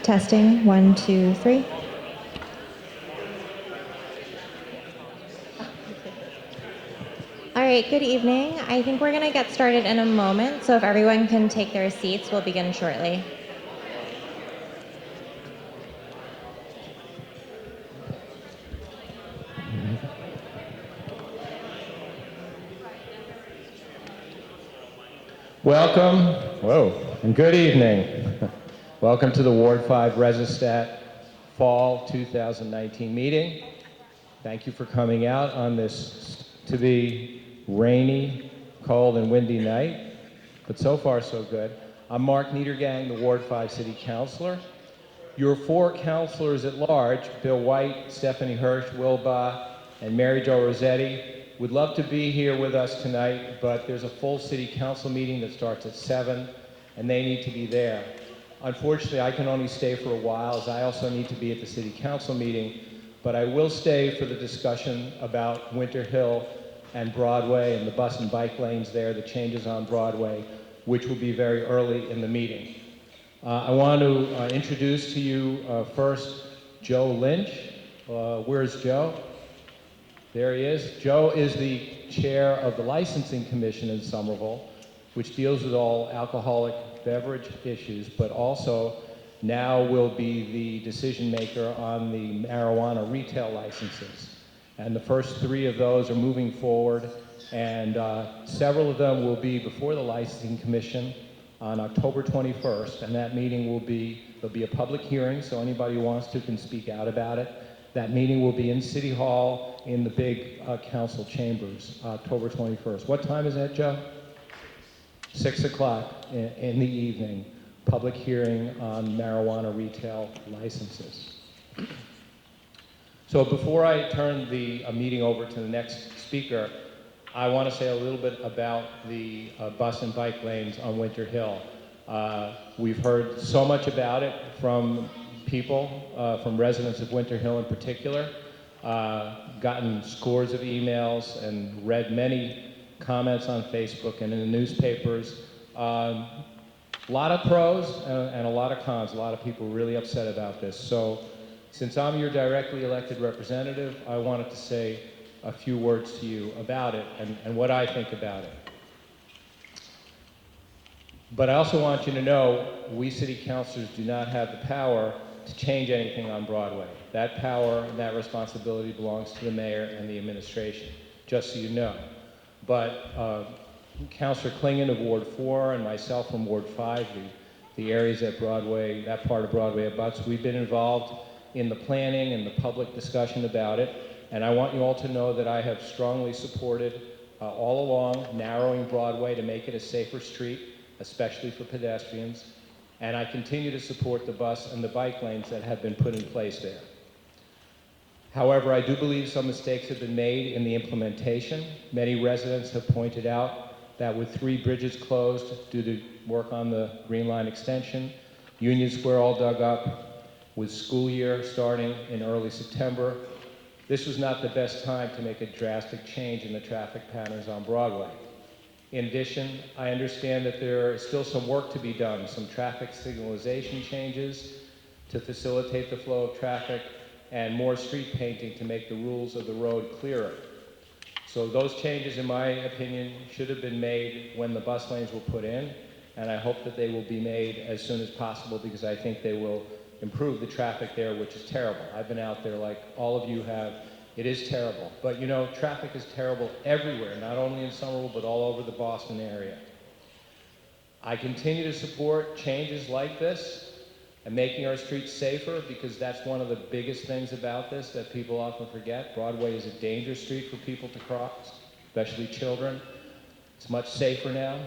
Testing, 1, 2, 3. All right, good evening. I think we're going to get started in a moment, so if everyone can take their seats, we'll begin shortly. Welcome, and good evening. Welcome to the Ward 5 ResiStat Fall 2019 meeting. Thank you for coming out on this to be rainy, cold, and windy night, but so far so good. I'm Mark Niedergang, the Ward 5 City Councilor. Your 4 councilors at large, Bill White, Stephanie Hirsch, Will Baugh, and Mary Jo Rossetti, would love to be here with us tonight, but there's a full city council meeting that starts at 7, and they need to be there. Unfortunately, I can only stay for a while, as I also need to be at the city council meeting, but I will stay for the discussion about Winter Hill and Broadway and the bus and bike lanes there, the changes on Broadway, which will be very early in the meeting. I want to introduce to you first Joe Lynch. Where's Joe? There he is. Joe is the chair of the Licensing Commission in Somerville, which deals with all alcoholic beverage issues, but also now will be the decision maker on the marijuana retail licenses. And the first 3 of those are moving forward, and several of them will be before the Licensing Commission on October 21st, and that meeting there'll be a public hearing, so anybody who wants to can speak out about it. That meeting will be in City Hall in the big council chambers, October 21st. What time is that, Joe? 6 o'clock in the evening, public hearing on marijuana retail licenses. So before I turn the meeting over to the next speaker, I want to say a little bit about the bus and bike lanes on Winter Hill. We've heard so much about it from people, from residents of Winter Hill in particular, gotten scores of emails and read many comments on Facebook and in the newspapers. A lot of pros and a lot of cons. A lot of people really upset about this. So since I'm your directly elected representative, I wanted to say a few words to you about it and what I think about it. But I also want you to know we city councilors do not have the power to change anything on Broadway. That power and that responsibility belongs to the mayor and the administration, just so you know. But Councilor Klingon of Ward 4 and myself from Ward 5, the areas at Broadway, that part of Broadway abuts, we've been involved in the planning and the public discussion about it. And I want you all to know that I have strongly supported all along narrowing Broadway to make it a safer street, especially for pedestrians. And I continue to support the bus and the bike lanes that have been put in place there. However, I do believe some mistakes have been made in the implementation. Many residents have pointed out that with 3 bridges closed due to work on the Green Line extension, Union Square all dug up, with school year starting in early September, this was not the best time to make a drastic change in the traffic patterns on Broadway. In addition, I understand that there is still some work to be done, some traffic signalization changes to facilitate the flow of traffic, and more street painting to make the rules of the road clearer. So those changes, in my opinion, should have been made when the bus lanes were put in, and I hope that they will be made as soon as possible because I think they will improve the traffic there, which is terrible. I've been out there like all of you have. It is terrible. But you know, traffic is terrible everywhere, not only in Somerville, but all over the Boston area. I continue to support changes like this and making our streets safer because that's one of the biggest things about this that people often forget. Broadway is a dangerous street for people to cross, especially children. It's much safer now.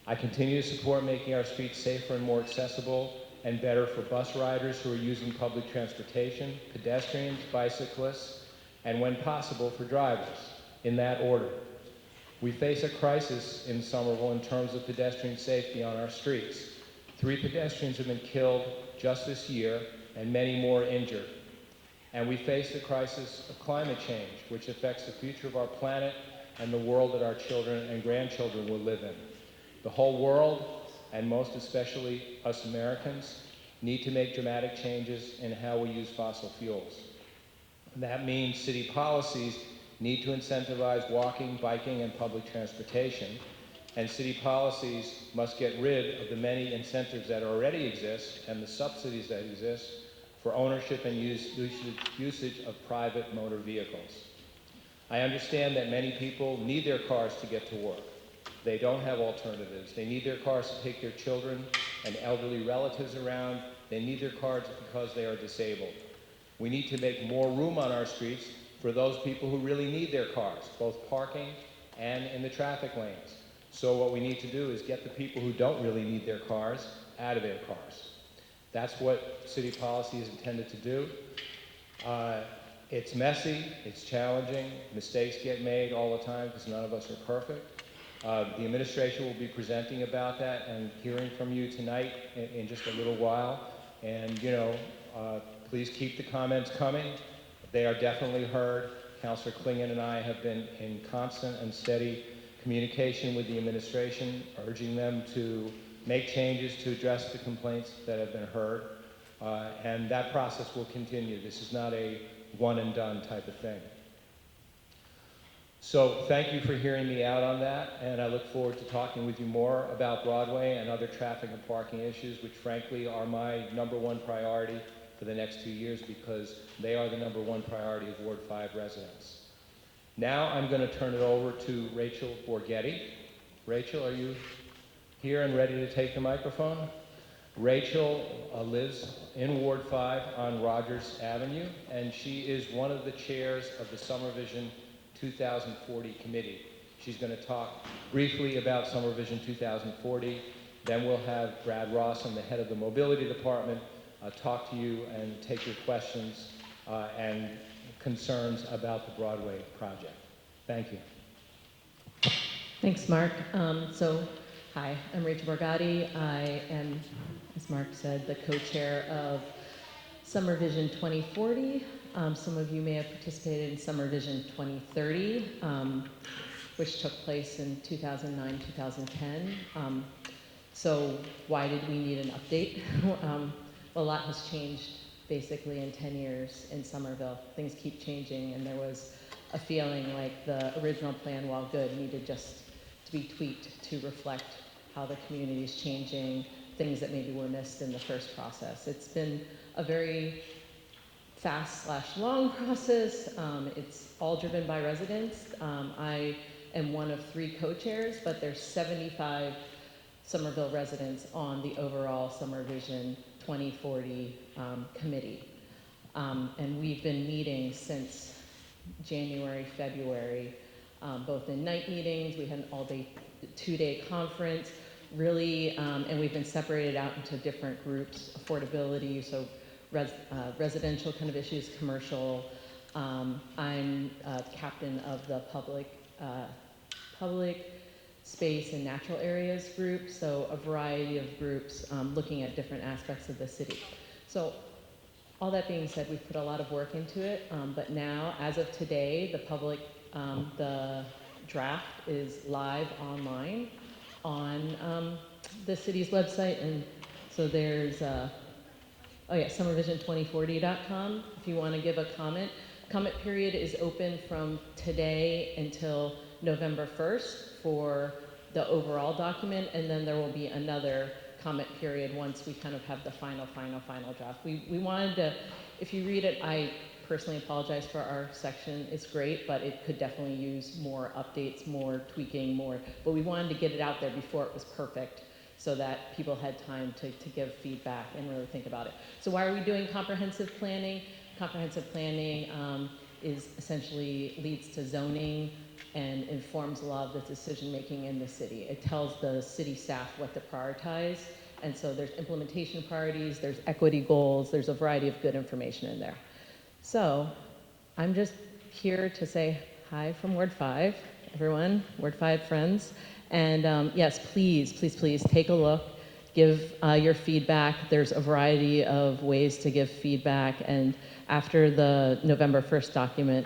I continue to support making our streets safer and more accessible and better for bus riders who are using public transportation, pedestrians, bicyclists, and when possible for drivers, in that order. We face a crisis in Somerville in terms of pedestrian safety on our streets. 3 pedestrians have been killed just this year and many more injured. And we face the crisis of climate change, which affects the future of our planet and the world that our children and grandchildren will live in. The whole world, and most especially us Americans, need to make dramatic changes in how we use fossil fuels. That means city policies need to incentivize walking, biking, and public transportation, and city policies must get rid of the many incentives that already exist and the subsidies that exist for ownership and usage of private motor vehicles. I understand that many people need their cars to get to work. They don't have alternatives. They need their cars to take their children and elderly relatives around. They need their cars because they are disabled. We need to make more room on our streets for those people who really need their cars, both parking and in the traffic lanes. So what we need to do is get the people who don't really need their cars out of their cars. That's what city policy is intended to do. It's messy, it's challenging, mistakes get made all the time because none of us are perfect. The administration will be presenting about that and hearing from you tonight in just a little while. And please keep the comments coming. They are definitely heard. Councilor Klingon and I have been in constant and steady communication with the administration, urging them to make changes to address the complaints that have been heard. And that process will continue. This is not a one and done type of thing. So thank you for hearing me out on that, and I look forward to talking with you more about Broadway and other traffic and parking issues, which frankly are my #1 priority for the next 2 years because they are the #1 priority of Ward 5 residents. Now I'm going to turn it over to Rachel Borghetti. Rachel, are you here and ready to take the microphone? Rachel lives in Ward 5 on Rogers Avenue, and she is one of the chairs of the Summer Vision 2040 committee. She's going to talk briefly about Summer Vision 2040. Then we'll have Brad Rawson, the head of the mobility department, talk to you and take your questions and concerns about the Broadway project. Thank you. Thanks, Mark. Hi, I'm Rachel Borghetti. I am, as Mark said, the co-chair of Summer Vision 2040. Some of you may have participated in Summer Vision 2030, which took place in 2009, 2010. So why did we need an update? A lot has changed basically in 10 years in Somerville. Things keep changing, and there was a feeling like the original plan, while good, needed just to be tweaked to reflect how the community is changing, things that maybe were missed in the first process. It's been a very fast/long process. It's all driven by residents. I am one of 3 co-chairs, but there's 75 Somerville residents on the overall Summer Vision 2040 committee. And we've been meeting since January, February, both in night meetings. We had an all-day, 2-day conference, really, and we've been separated out into different groups: affordability, so residential kind of issues, commercial. I'm captain of the public space and natural areas group, so a variety of groups looking at different aspects of the city. So all that being said, we've put a lot of work into it, but now, as of today, the draft is live online on the city's website, and so there's summervision2040.com if you want to give a comment. Comment period is open from today until November 1st for the overall document, and then there will be another comment period once we kind of have the final draft. We wanted to, if you read it, I personally apologize for our section. It's great, but it could definitely use more updates, more tweaking, but we wanted to get it out there before it was perfect so that people had time to give feedback and really think about it. So why are we doing comprehensive planning? Comprehensive planning is essentially leads to zoning and informs a lot of the decision making in the city. It tells the city staff what to prioritize, and so there's implementation priorities, there's equity goals, there's a variety of good information in there. So I'm just here to say hi from Ward 5, everyone, Ward 5 friends, and yes, please take a look, give your feedback. There's a variety of ways to give feedback, and after the November 1st document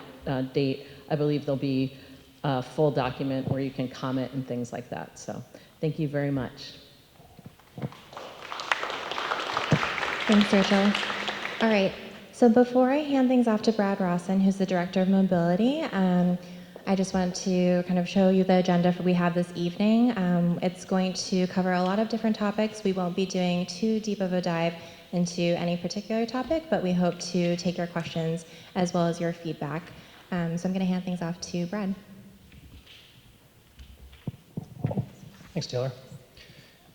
date, I believe there'll be a full document where you can comment and things like that. So thank you very much. Thanks, Rachel. All right, so before I hand things off to Brad Rawson, who's the Director of Mobility, I just want to kind of show you the agenda we have this evening. It's going to cover a lot of different topics. We won't be doing too deep of a dive into any particular topic, but we hope to take your questions as well as your feedback. So I'm going to hand things off to Brad. Thanks, Taylor.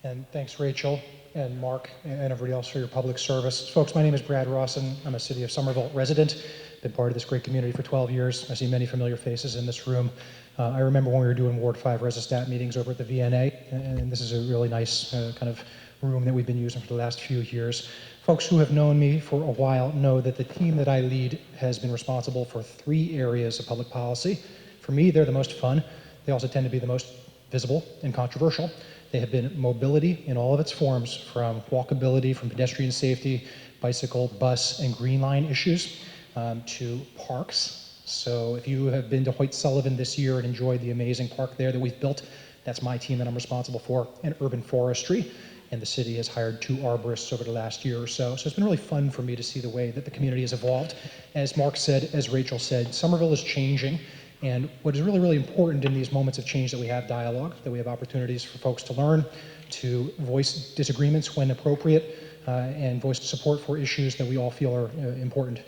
And thanks, Rachel and Mark and everybody else for your public service. Folks, my name is Brad Rawson. I'm a City of Somerville resident. Been part of this great community for 12 years. I see many familiar faces in this room. I remember when we were doing Ward 5 ResiStat meetings over at the VNA, and this is a really nice kind of room that we've been using for the last few years. Folks who have known me for a while know that the team that I lead has been responsible for 3 areas of public policy. For me, they're the most fun. They also tend to be the most visible and controversial. They have been mobility in all of its forms, from walkability, from pedestrian safety, bicycle, bus, and green line issues, to parks. So if you have been to Hoyt Sullivan this year and enjoyed the amazing park there that we've built, that's my team that I'm responsible for, and urban forestry. And the city has hired 2 arborists over the last year or so. So it's been really fun for me to see the way that the community has evolved. As Mark said, as Rachel said, Somerville is changing. And what is really, really important in these moments of change that we have dialogue, that we have opportunities for folks to learn, to voice disagreements when appropriate, and voice support for issues that we all feel are important.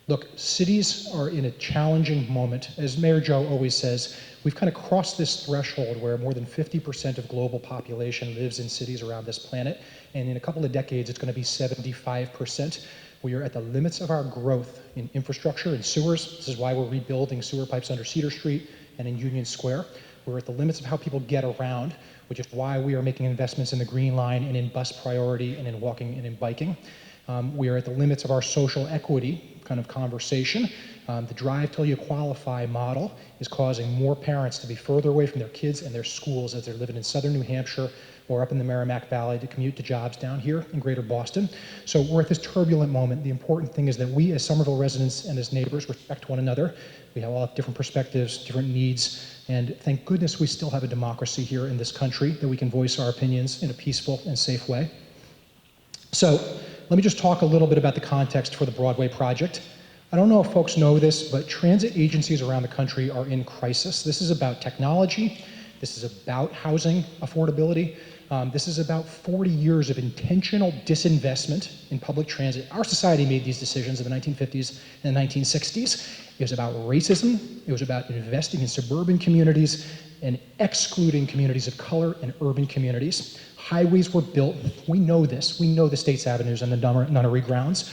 Look, cities are in a challenging moment. As Mayor Joe always says, we've kind of crossed this threshold where more than 50% of global population lives in cities around this planet. And in a couple of decades, it's going to be 75%. We are at the limits of our growth in infrastructure and sewers. This is why we're rebuilding sewer pipes under Cedar Street and in Union Square. We're at the limits of how people get around, which is why we are making investments in the Green Line and in bus priority and in walking and in biking. We are at the limits of our social equity kind of conversation. The drive till you qualify model is causing more parents to be further away from their kids and their schools as they're living in southern New Hampshire or up in the Merrimack Valley to commute to jobs down here in greater Boston. So we're at this turbulent moment. The important thing is that we as Somerville residents and as neighbors respect one another. We have all different perspectives, different needs, and thank goodness we still have a democracy here in this country that we can voice our opinions in a peaceful and safe way. So let me just talk a little bit about the context for the Broadway project. I don't know if folks know this, but transit agencies around the country are in crisis. This is about technology. This is about housing affordability. This is about 40 years of intentional disinvestment in public transit. Our society made these decisions in the 1950s and the 1960s. It was about racism. It was about investing in suburban communities and excluding communities of color and urban communities. Highways were built. We know this. We know the States Avenues and the Nunnery grounds.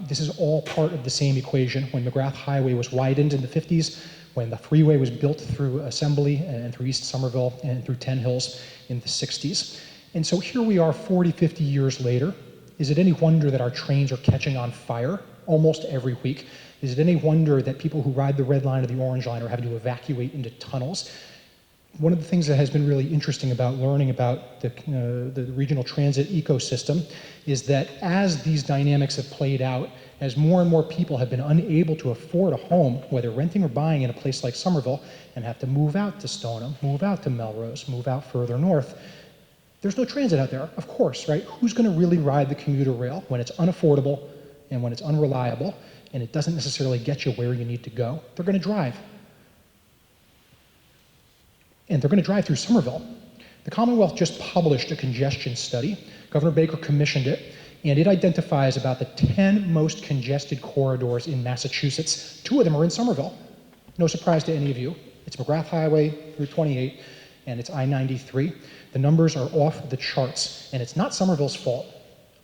This is all part of the same equation. When McGrath Highway was widened in the 50s, when the freeway was built through Assembly and through East Somerville and through 10 Hills in the 60s. And so here we are 40, 50 years later. Is it any wonder that our trains are catching on fire almost every week? Is it any wonder that people who ride the Red Line or the Orange Line are having to evacuate into tunnels? One of the things that has been really interesting about learning about the regional transit ecosystem is that as these dynamics have played out, as more and more people have been unable to afford a home, whether renting or buying in a place like Somerville, and have to move out to Stoneham, move out to Melrose, move out further north, there's no transit out there, of course, right? Who's going to really ride the commuter rail when it's unaffordable and when it's unreliable and it doesn't necessarily get you where you need to go? They're going to drive. And they're going to drive through Somerville. The Commonwealth just published a congestion study. Governor Baker commissioned it, and it identifies about the 10 most congested corridors in Massachusetts. 2 of them are in Somerville. No surprise to any of you. It's McGrath Highway, Route 28, and it's I-93. The numbers are off the charts, and it's not Somerville's fault.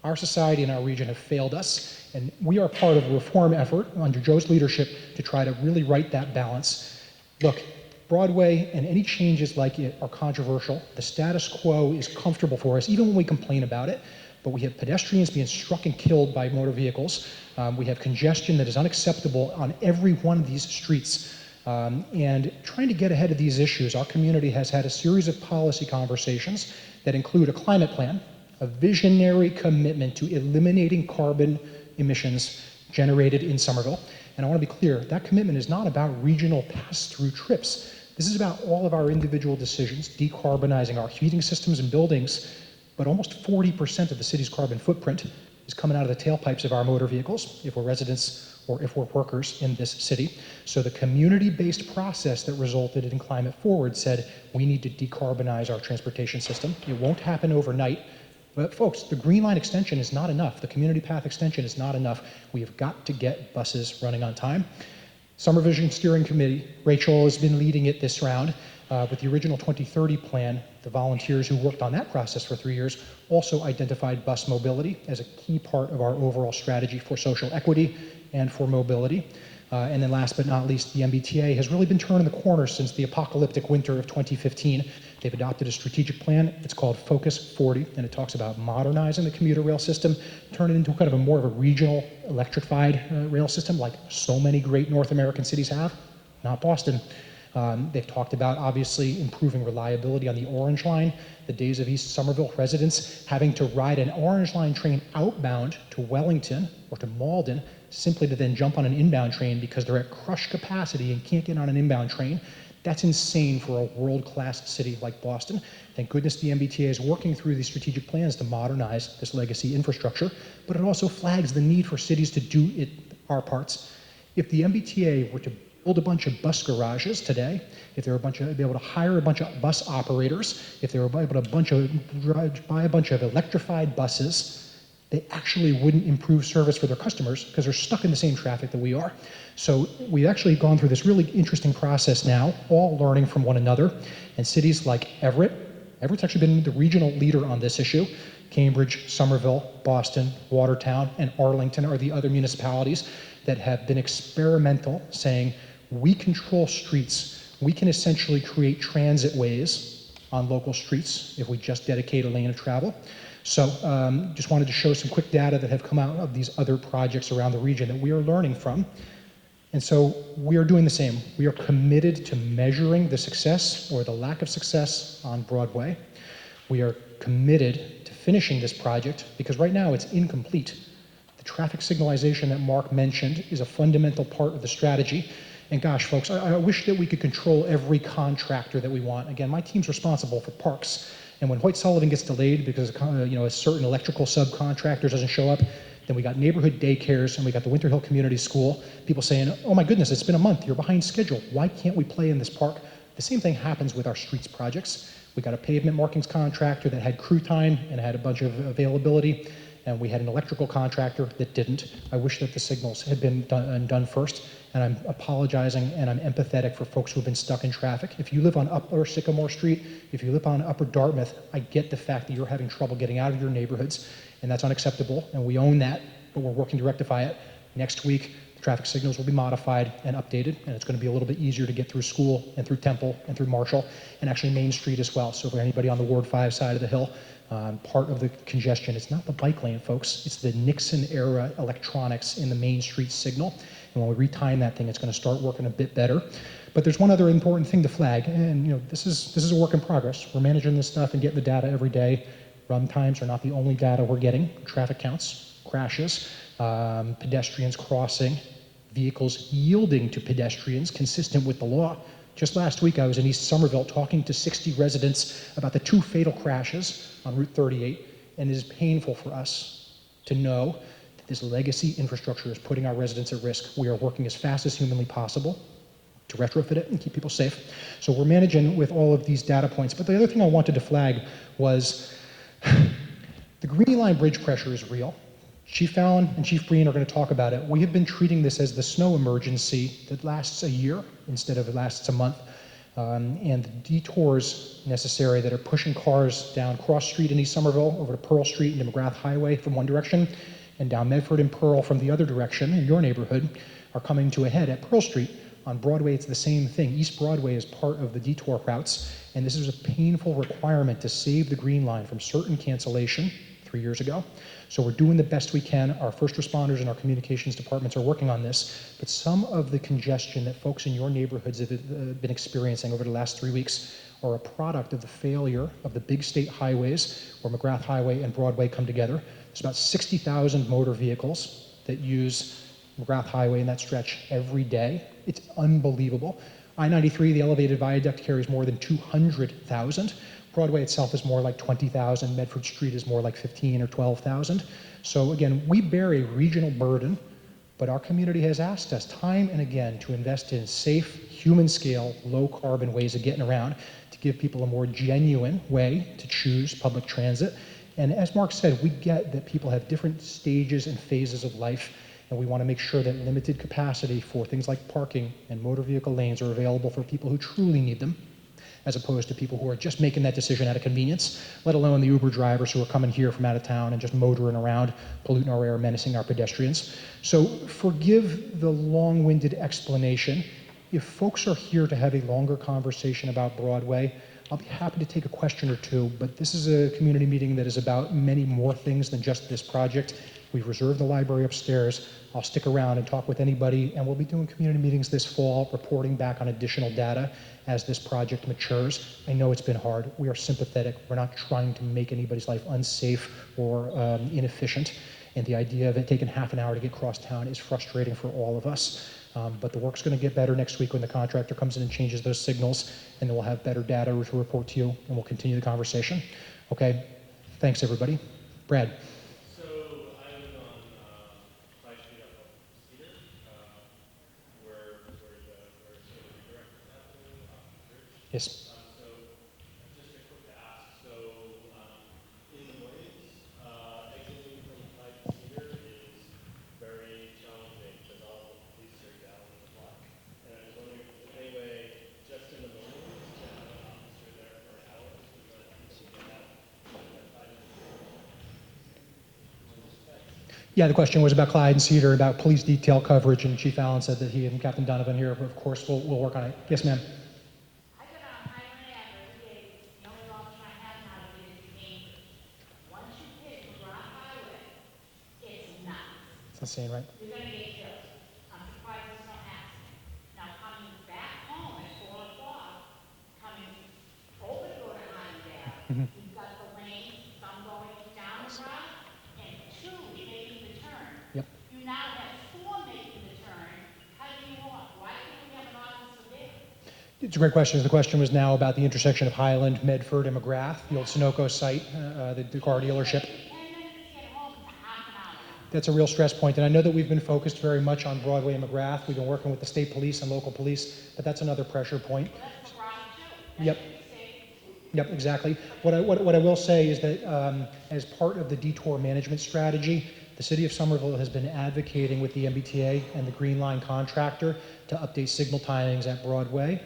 Our society and our region have failed us, and we are part of a reform effort under Joe's leadership to try to really right that balance. Look, Broadway and any changes like it are controversial. The status quo is comfortable for us, even when we complain about it. But we have pedestrians being struck and killed by motor vehicles. We have congestion that is unacceptable on every one of these streets. And trying to get ahead of these issues, our community has had a series of policy conversations that include a climate plan, a visionary commitment to eliminating carbon emissions generated in Somerville. And I want to be clear, that commitment is not about regional pass-through trips. This is about all of our individual decisions, decarbonizing our heating systems and buildings, but almost 40% of the city's carbon footprint is coming out of the tailpipes of our motor vehicles, if we're residents or if we're workers in this city. So the community-based process that resulted in Climate Forward said we need to decarbonize our transportation system. It won't happen overnight, but folks, the Green Line extension is not enough. The community path extension is not enough. We have got to get buses running on time. Summer Vision Steering Committee, Rachel has been leading it this round. With the original 2030 plan, the volunteers who worked on that process for 3 years also identified bus mobility as a key part of our overall strategy for social equity and for mobility. And then last but not least, the MBTA has really been turning the corner since the apocalyptic winter of 2015. They've adopted a strategic plan. It's called Focus 40, and it talks about modernizing the commuter rail system, turn it into kind of a more of a regional electrified rail system like so many great North American cities have, not Boston. They've talked about, obviously, improving reliability on the Orange Line. The days of East Somerville residents having to ride an Orange Line train outbound to Wellington or to Malden simply to then jump on an inbound train because they're at crush capacity and can't get on an inbound train. That's insane for a world-class city like Boston. Thank goodness the MBTA is working through these strategic plans to modernize this legacy infrastructure, but it also flags the need for cities to do our parts. If the MBTA were to build a bunch of bus garages today, if they were be able to hire a bunch of bus operators, if they were able to buy a bunch of electrified buses, they actually wouldn't improve service for their customers because they're stuck in the same traffic that we are. So we've actually gone through this really interesting process now, all learning from one another. And cities like Everett's actually been the regional leader on this issue. Cambridge, Somerville, Boston, Watertown, and Arlington are the other municipalities that have been experimental, saying we control streets. We can essentially create transit ways on local streets if we just dedicate a lane of travel. So just wanted to show some quick data that have come out of these other projects around the region that we are learning from. And so we are doing the same. We are committed to measuring the success or the lack of success on Broadway. We are committed to finishing this project because right now it's incomplete. The traffic signalization that Mark mentioned is a fundamental part of the strategy. And gosh, folks, I wish that we could control every contractor that we want. Again, my team's responsible for parks. And when Hoyt Sullivan gets delayed because a certain electrical subcontractor doesn't show up, then we got neighborhood daycares and we got the Winter Hill Community School, people saying, oh my goodness, it's been a month, you're behind schedule. Why can't we play in this park? The same thing happens with our streets projects. We got a pavement markings contractor that had crew time and had a bunch of availability, and we had an electrical contractor that didn't. I wish that the signals had been done first, and I'm apologizing and I'm empathetic for folks who've been stuck in traffic. If you live on Upper Sycamore Street, if you live on Upper Dartmouth, I get the fact that you're having trouble getting out of your neighborhoods, and that's unacceptable, and we own that, but we're working to rectify it. Next week, the traffic signals will be modified and updated, and it's going to be a little bit easier to get through School and through Temple and through Marshall, and actually Main Street as well. So for anybody on the Ward 5 side of the hill, part of the congestion, it's not the bike lane, folks, it's the Nixon-era electronics in the Main Street signal. And when we retime that thing, it's going to start working a bit better. But there's one other important thing to flag, and this is a work in progress. We're managing this stuff and getting the data every day. Run times are not the only data we're getting. Traffic counts, crashes, pedestrians crossing, vehicles yielding to pedestrians consistent with the law. Just last week, I was in East Somerville talking to 60 residents about the 2 fatal crashes on Route 38, and it is painful for us to know that this legacy infrastructure is putting our residents at risk. We are working as fast as humanly possible to retrofit it and keep people safe. So we're managing with all of these data points. But the other thing I wanted to flag was the Green Line bridge pressure is real. Chief Fallon and Chief Breen are going to talk about it. We have been treating this as the snow emergency that lasts a year instead of it lasts a month. And the detours necessary that are pushing cars down Cross Street in East Somerville, over to Pearl Street and to McGrath Highway from one direction, and down Medford and Pearl from the other direction in your neighborhood are coming to a head at Pearl Street. On Broadway, it's the same thing. East Broadway is part of the detour routes, and this is a painful requirement to save the Green Line from certain cancellation 3 years ago. So we're doing the best we can. Our first responders and our communications departments are working on this, but some of the congestion that folks in your neighborhoods have been experiencing over the last 3 weeks are a product of the failure of the big state highways where McGrath Highway and Broadway come together. There's about 60,000 motor vehicles that use McGrath Highway in that stretch every day. It's unbelievable. I-93, the elevated viaduct, carries more than 200,000. Broadway itself is more like 20,000. Medford Street is more like 15 or 12,000. So again, we bear a regional burden, but our community has asked us time and again to invest in safe, human-scale, low-carbon ways of getting around, to give people a more genuine way to choose public transit. And as Mark said, we get that people have different stages and phases of life, and we want to make sure that limited capacity for things like parking and motor vehicle lanes are available for people who truly need them, as opposed to people who are just making that decision out of convenience, let alone the Uber drivers who are coming here from out of town and just motoring around, polluting our air, menacing our pedestrians. So forgive the long-winded explanation. If folks are here to have a longer conversation about Broadway, I'll be happy to take a question or two, but this is a community meeting that is about many more things than just this project. We've reserved the library upstairs. I'll stick around and talk with anybody, and we'll be doing community meetings this fall, reporting back on additional data as this project matures. I know it's been hard. We are sympathetic. We're not trying to make anybody's life unsafe or inefficient, and the idea of it taking half an hour to get across town is frustrating for all of us. But the work's going to get better next week when the contractor comes in and changes those signals, and then we'll have better data to report to you, and we'll continue the conversation. Okay? Thanks, everybody. Brad. So I live on 5 Street up Cedar, where the redirect is happening off the bridge. Yes. So just a quick ask. So in the mornings, exiting from 5 Cedar is very challenging because all the police are down on the block. And I was wondering if there's any way, just in the mornings, to have an officer there for an hour so that people can have 5 minutes. Yeah, the question was about Clyde and Cedar, about police detail coverage, and Chief Allen said that he and Captain Donovan here, of course, will work on it. Yes, ma'am. I go down Highland Avenue every day. The only option I have now to get into Cambridge. Once you hit McGrath Highway, it's nuts. It's insane, right? You're gonna get killed. I'm surprised it's not happening. Now coming back home at 4 o'clock, coming over to go to Highland Avenue, you've got the lanes, some going down the road, and 2 making the turn. Yep. You now have 4 making the turn. How do you want? Why can't we have an officer there? It's a great question. The question was now about the intersection of Highland, Medford, and McGrath, the old Sunoco site, the car dealership. 10 minutes to get home, it's a half an hour. That's a real stress point, and I know that we've been focused very much on Broadway and McGrath. We've been working with the state police and local police, but that's another pressure point. That's McGrath too. Yep. Yep, exactly. What I will say is that as part of the detour management strategy, the city of Somerville has been advocating with the MBTA and the Green Line contractor to update signal timings at Broadway,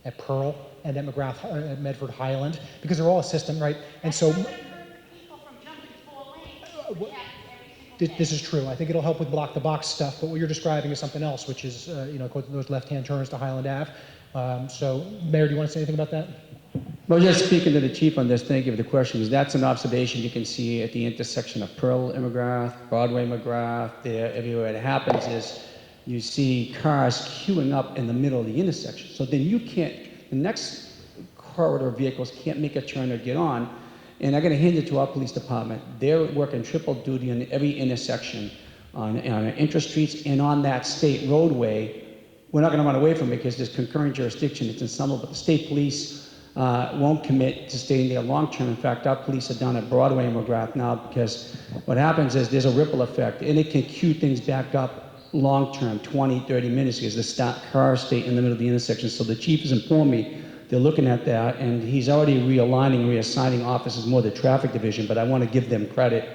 at Pearl, and at McGrath, at Medford Highland, because they're all a system, right? And so People from jumping 4 lanes, which happens every single day. this is true. I think it'll help with block the box stuff, but what you're describing is something else, which is those left-hand turns to Highland Ave. So, Mayor, do you want to say anything about that? Well, just speaking to the chief on this, thank you for the question, because that's an observation you can see at the intersection of Pearl and McGrath, Broadway, McGrath, there, everywhere it happens is you see cars queuing up in the middle of the intersection. So then the next corridor of vehicles can't make a turn or get on. And I got to hand it to our police department. They're working triple duty on every intersection, on inter-streets and on that state roadway. We're not going to run away from it because there's concurrent jurisdiction. It's in Somerville, but the state police won't commit to staying there long term. In fact, our police are down at Broadway and McGrath now because what happens is there's a ripple effect and it can queue things back up long term, 20, 30 minutes because the cars stay in the middle of the intersection. So the chief has informed me they're looking at that and he's already realigning, reassigning officers more to the traffic division, but I want to give them credit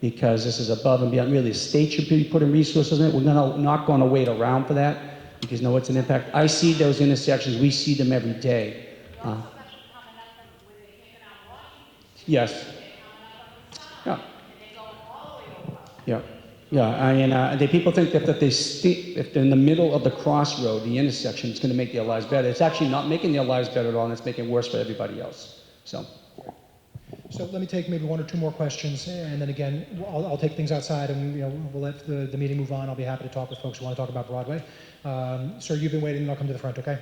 because this is above and beyond. Really, the state should be putting resources in it. We're not going to wait around for that because no, it's an impact. I see those intersections. We see them every day. Yes. Yeah. Yeah. Yeah. The people think that if they're in the middle of the crossroad, the intersection, it's going to make their lives better. It's actually not making their lives better at all, and it's making it worse for everybody else. So let me take maybe 1 or 2 more questions, and then again, I'll take things outside, and we'll let the meeting move on. I'll be happy to talk with folks who want to talk about Broadway. Sir, you've been waiting, and I'll come to the front, okay?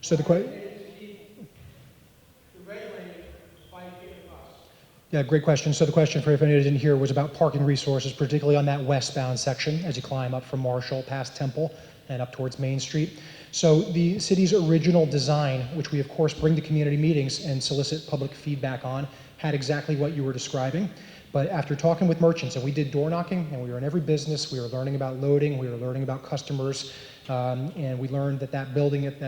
So yeah, great question. So the question, for if anyone didn't hear, was about parking resources, particularly on that westbound section as you climb up from Marshall past Temple and up towards Main Street. So the city's original design, which we of course bring to community meetings and solicit public feedback on, had exactly what you were describing. But after talking with merchants, and we did door knocking, and we were in every business, we were learning about loading, we were learning about customers, and we learned that that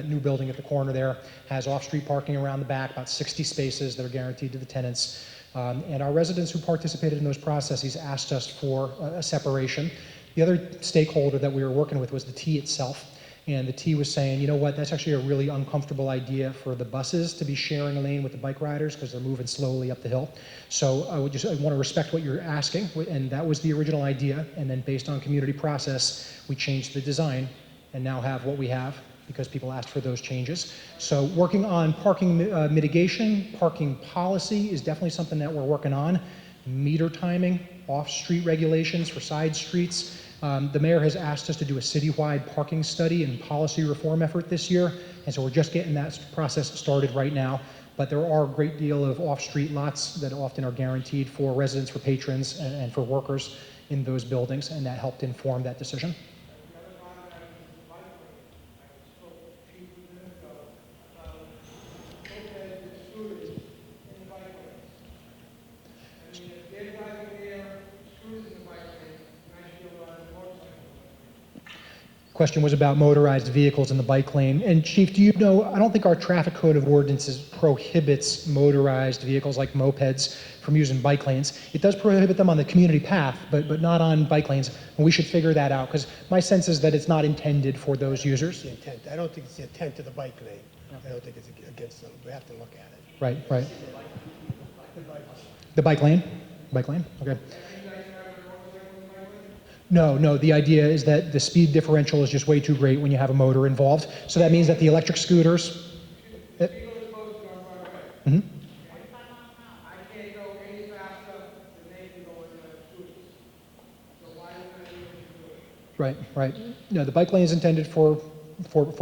new building at the corner there has off-street parking around the back, about 60 spaces that are guaranteed to the tenants. And our residents who participated in those processes asked us for a separation. The other stakeholder that we were working with was the T itself. And the T was saying, you know what, that's actually a really uncomfortable idea for the buses to be sharing a lane with the bike riders because they're moving slowly up the hill. So I want to respect what you're asking, and that was the original idea. And then based on community process, we changed the design and now have what we have because people asked for those changes. So working on parking mitigation, parking policy is definitely something that we're working on. Meter timing, off-street regulations for side streets. The mayor has asked us to do a citywide parking study and policy reform effort this year, and so we're just getting that process started right now. But there are a great deal of off-street lots that often are guaranteed for residents, for patrons, and for workers in those buildings, and that helped inform that decision. Question was about motorized vehicles in the bike lane. And Chief, do you know, I don't think our traffic code of ordinances prohibits motorized vehicles like mopeds from using bike lanes. It does prohibit them on the community path, but not on bike lanes. And we should figure that out, because my sense is that it's not intended for those users. The intent. I don't think it's the intent of the bike lane. I don't think it's against them. We have to look at it. Right, right. The bike lane? Bike lane, okay. No, the idea is that the speed differential is just way too great when you have a motor involved. So that means that the electric scooters... Mm-hmm. Right. No, the bike lane is intended for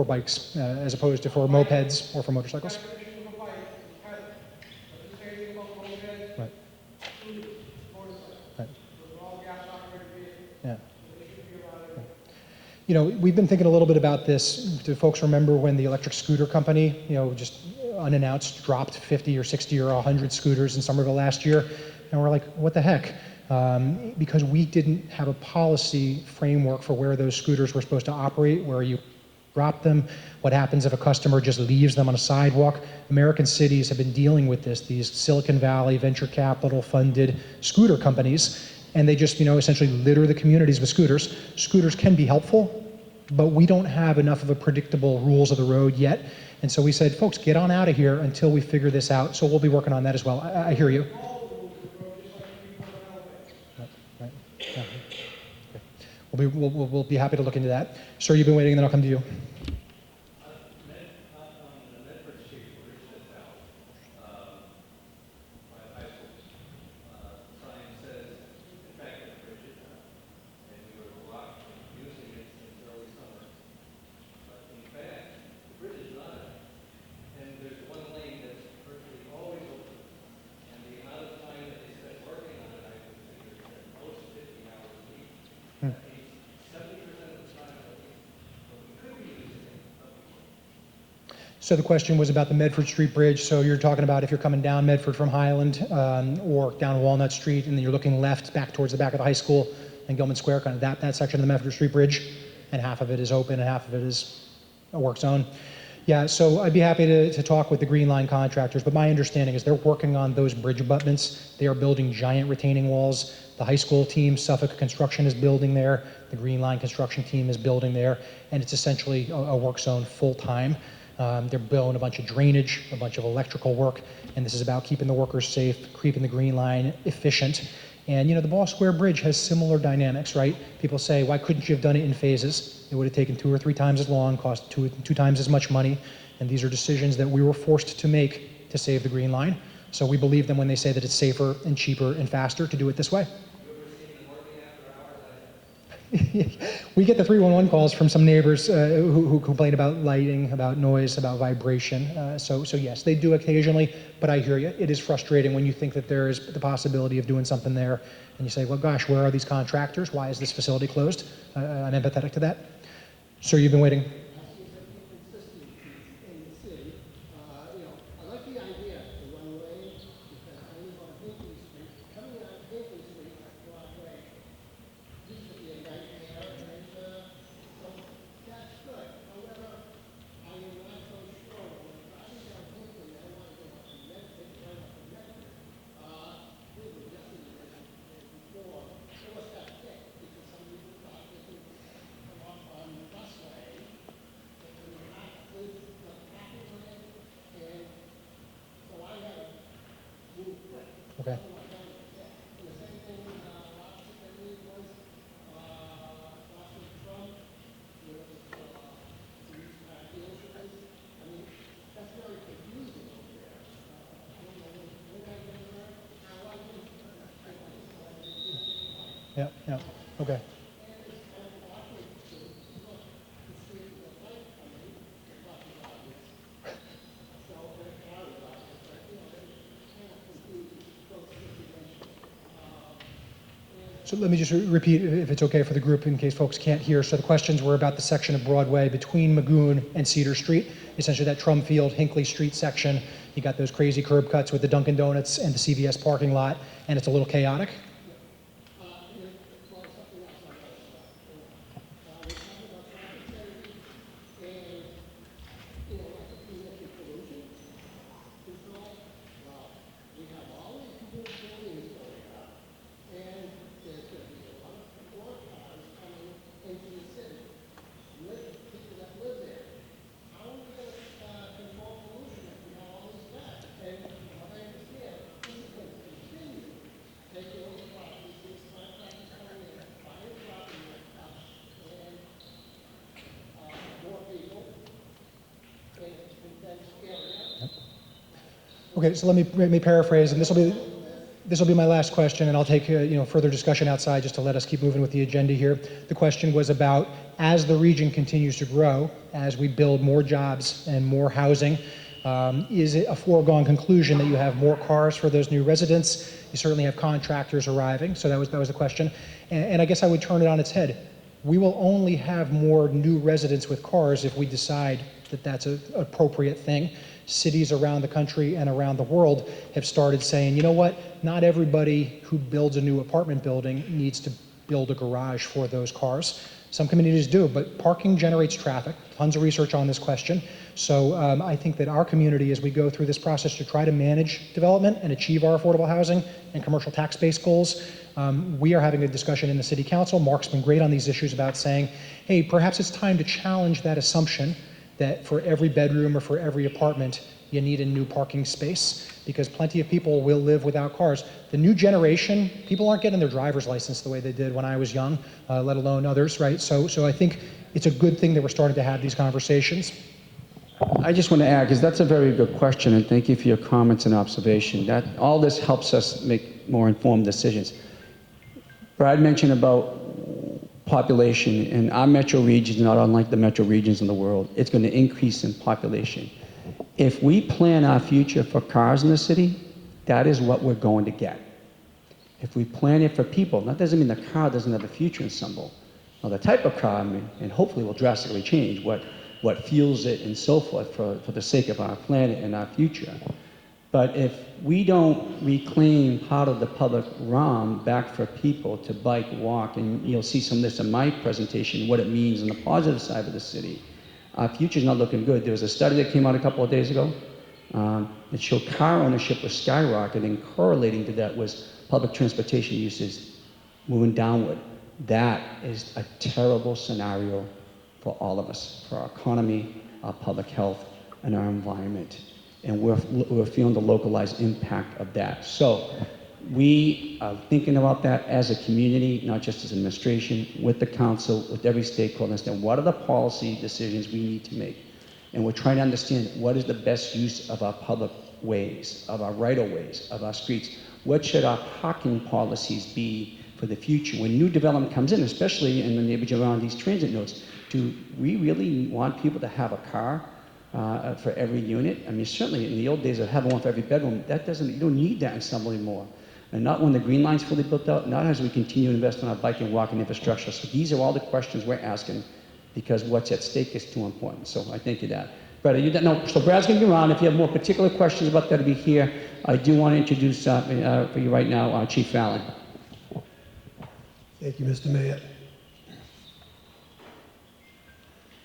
bikes as opposed to for mopeds or for motorcycles. Right. Yeah. You know, we've been thinking a little bit about this. Do folks remember when the electric scooter company, just unannounced dropped 50 or 60 or 100 scooters in Somerville last year? And we're like, what the heck? Because we didn't have a policy framework for where those scooters were supposed to operate, where you drop them, what happens if a customer just leaves them on a sidewalk. American cities have been dealing with this, these Silicon Valley venture capital funded scooter companies, and they just, essentially litter the communities with scooters. Scooters can be helpful, but we don't have enough of a predictable rules of the road yet. And so we said, folks, get on out of here until we figure this out. So we'll be working on that as well. I hear you. Right. Yeah. Okay. We'll be happy to look into that. Sir, you've been waiting, and then I'll come to you. So the question was about the Medford Street Bridge. So you're talking about if you're coming down Medford from Highland or down Walnut Street, and then you're looking left back towards the back of the high school and Gilman Square, kind of that section of the Medford Street Bridge, and half of it is open and half of it is a work zone. Yeah, so I'd be happy to talk with the Green Line contractors, but my understanding is they're working on those bridge abutments. They are building giant retaining walls. The high school team, Suffolk Construction, is building there. The Green Line construction team is building there, and it's essentially a work zone full-time. They're building a bunch of drainage, a bunch of electrical work, and this is about keeping the workers safe, keeping the Green Line efficient. And the Ball Square Bridge has similar dynamics, right? People say, why couldn't you have done it in phases? It would have taken 2 or 3 times as long, cost two times as much money, and these are decisions that we were forced to make to save the Green Line. So we believe them when they say that it's safer and cheaper and faster to do it this way. We get the 311 calls from some neighbors who complain about lighting, about noise, about vibration. So yes, they do occasionally, but I hear you. It is frustrating when you think that there is the possibility of doing something there, and you say, well, gosh, where are these contractors? Why is this facility closed? I'm empathetic to that. Sir, you've been waiting. I like the idea of the one-way, because I live on Hinkley Street. Coming out of Hinkley Street, Broadway, used to be a nightmare, and so that's good. However, I am not so sure when driving down Hinkley, I want to go up to Medford, right up to Medford. We were just in the before, it was that thick, because some people thought they could come off on the busway, and not with the package lane, and so I had to move quick. Okay. And the same thing, last week was, last week Trump, with, these dealerships. I mean, that's very confusing over there. I don't know when I get there, how I can, Yeah, okay. So let me just repeat, if it's okay for the group, in case folks can't hear. So the questions were about the section of Broadway between Magoon and Cedar Street, essentially that Trumfield, Hinckley Street section. You got those crazy curb cuts with the Dunkin' Donuts and the CVS parking lot, and it's a little chaotic. Okay, so let me paraphrase, and this will be my last question, and I'll take further discussion outside just to let us keep moving with the agenda here. The question was about, as the region continues to grow, as we build more jobs and more housing, is it a foregone conclusion that you have more cars for those new residents? You certainly have contractors arriving, so that was the question. And I guess I would turn it on its head. We will only have more new residents with cars if we decide that that's an appropriate thing. Cities around the country and around the world have started saying, you know what, not everybody who builds a new apartment building needs to build a garage for those cars. Some communities do, but parking generates traffic. Tons of research on this question. So I think that our community, as we go through this process to try to manage development and achieve our affordable housing and commercial tax-based goals, we are having a discussion in the city council. Mark's been great on these issues about saying, hey, perhaps it's time to challenge that assumption that for every bedroom or for every apartment, you need a new parking space, because plenty of people will live without cars. The new generation, people aren't getting their driver's license the way they did when I was young, let alone others, right? So I think it's a good thing that we're starting to have these conversations. I just want to add, because that's a very good question, and thank you for your comments and observation. That all this helps us make more informed decisions. Brad mentioned about population, and our metro region is not unlike the metro regions in the world. It's going to increase in population. If we plan our future for cars in the city, that is what we're going to get. If we plan it for people, that doesn't mean the car doesn't have a future in Somerville. Now, the type of car, and hopefully will drastically change what fuels it and so forth for the sake of our planet and our future. But if we don't reclaim part of the public realm back for people to bike, walk, and you'll see some of this in my presentation, what it means on the positive side of the city, our future's not looking good. There was a study that came out a couple of days ago. It showed car ownership was skyrocketing, correlating to that was public transportation uses moving downward. That is a terrible scenario for all of us, for our economy, our public health, and our environment. And we're feeling the localized impact of that. So we are thinking about that as a community, not just as administration, with the council, with every stakeholder, understand what are the policy decisions we need to make. And we're trying to understand what is the best use of our public ways, of our right-of-ways, of our streets. What should our parking policies be for for the future. When new development comes in, especially in the neighborhood around these transit nodes, do we really want people to have a car for every unit? I mean, certainly in the old days of having one for every bedroom, you don't need that in some anymore. And not when the Green Line's fully built out, not as we continue to invest in our bike and walking infrastructure. So these are all the questions we're asking because what's at stake is too important. So I thank you for that. Brad, so Brad's going to be around. If you have more particular questions about that, to be here. I do want to introduce for you right now Chief Fallon. Thank you, Mr. Mayor.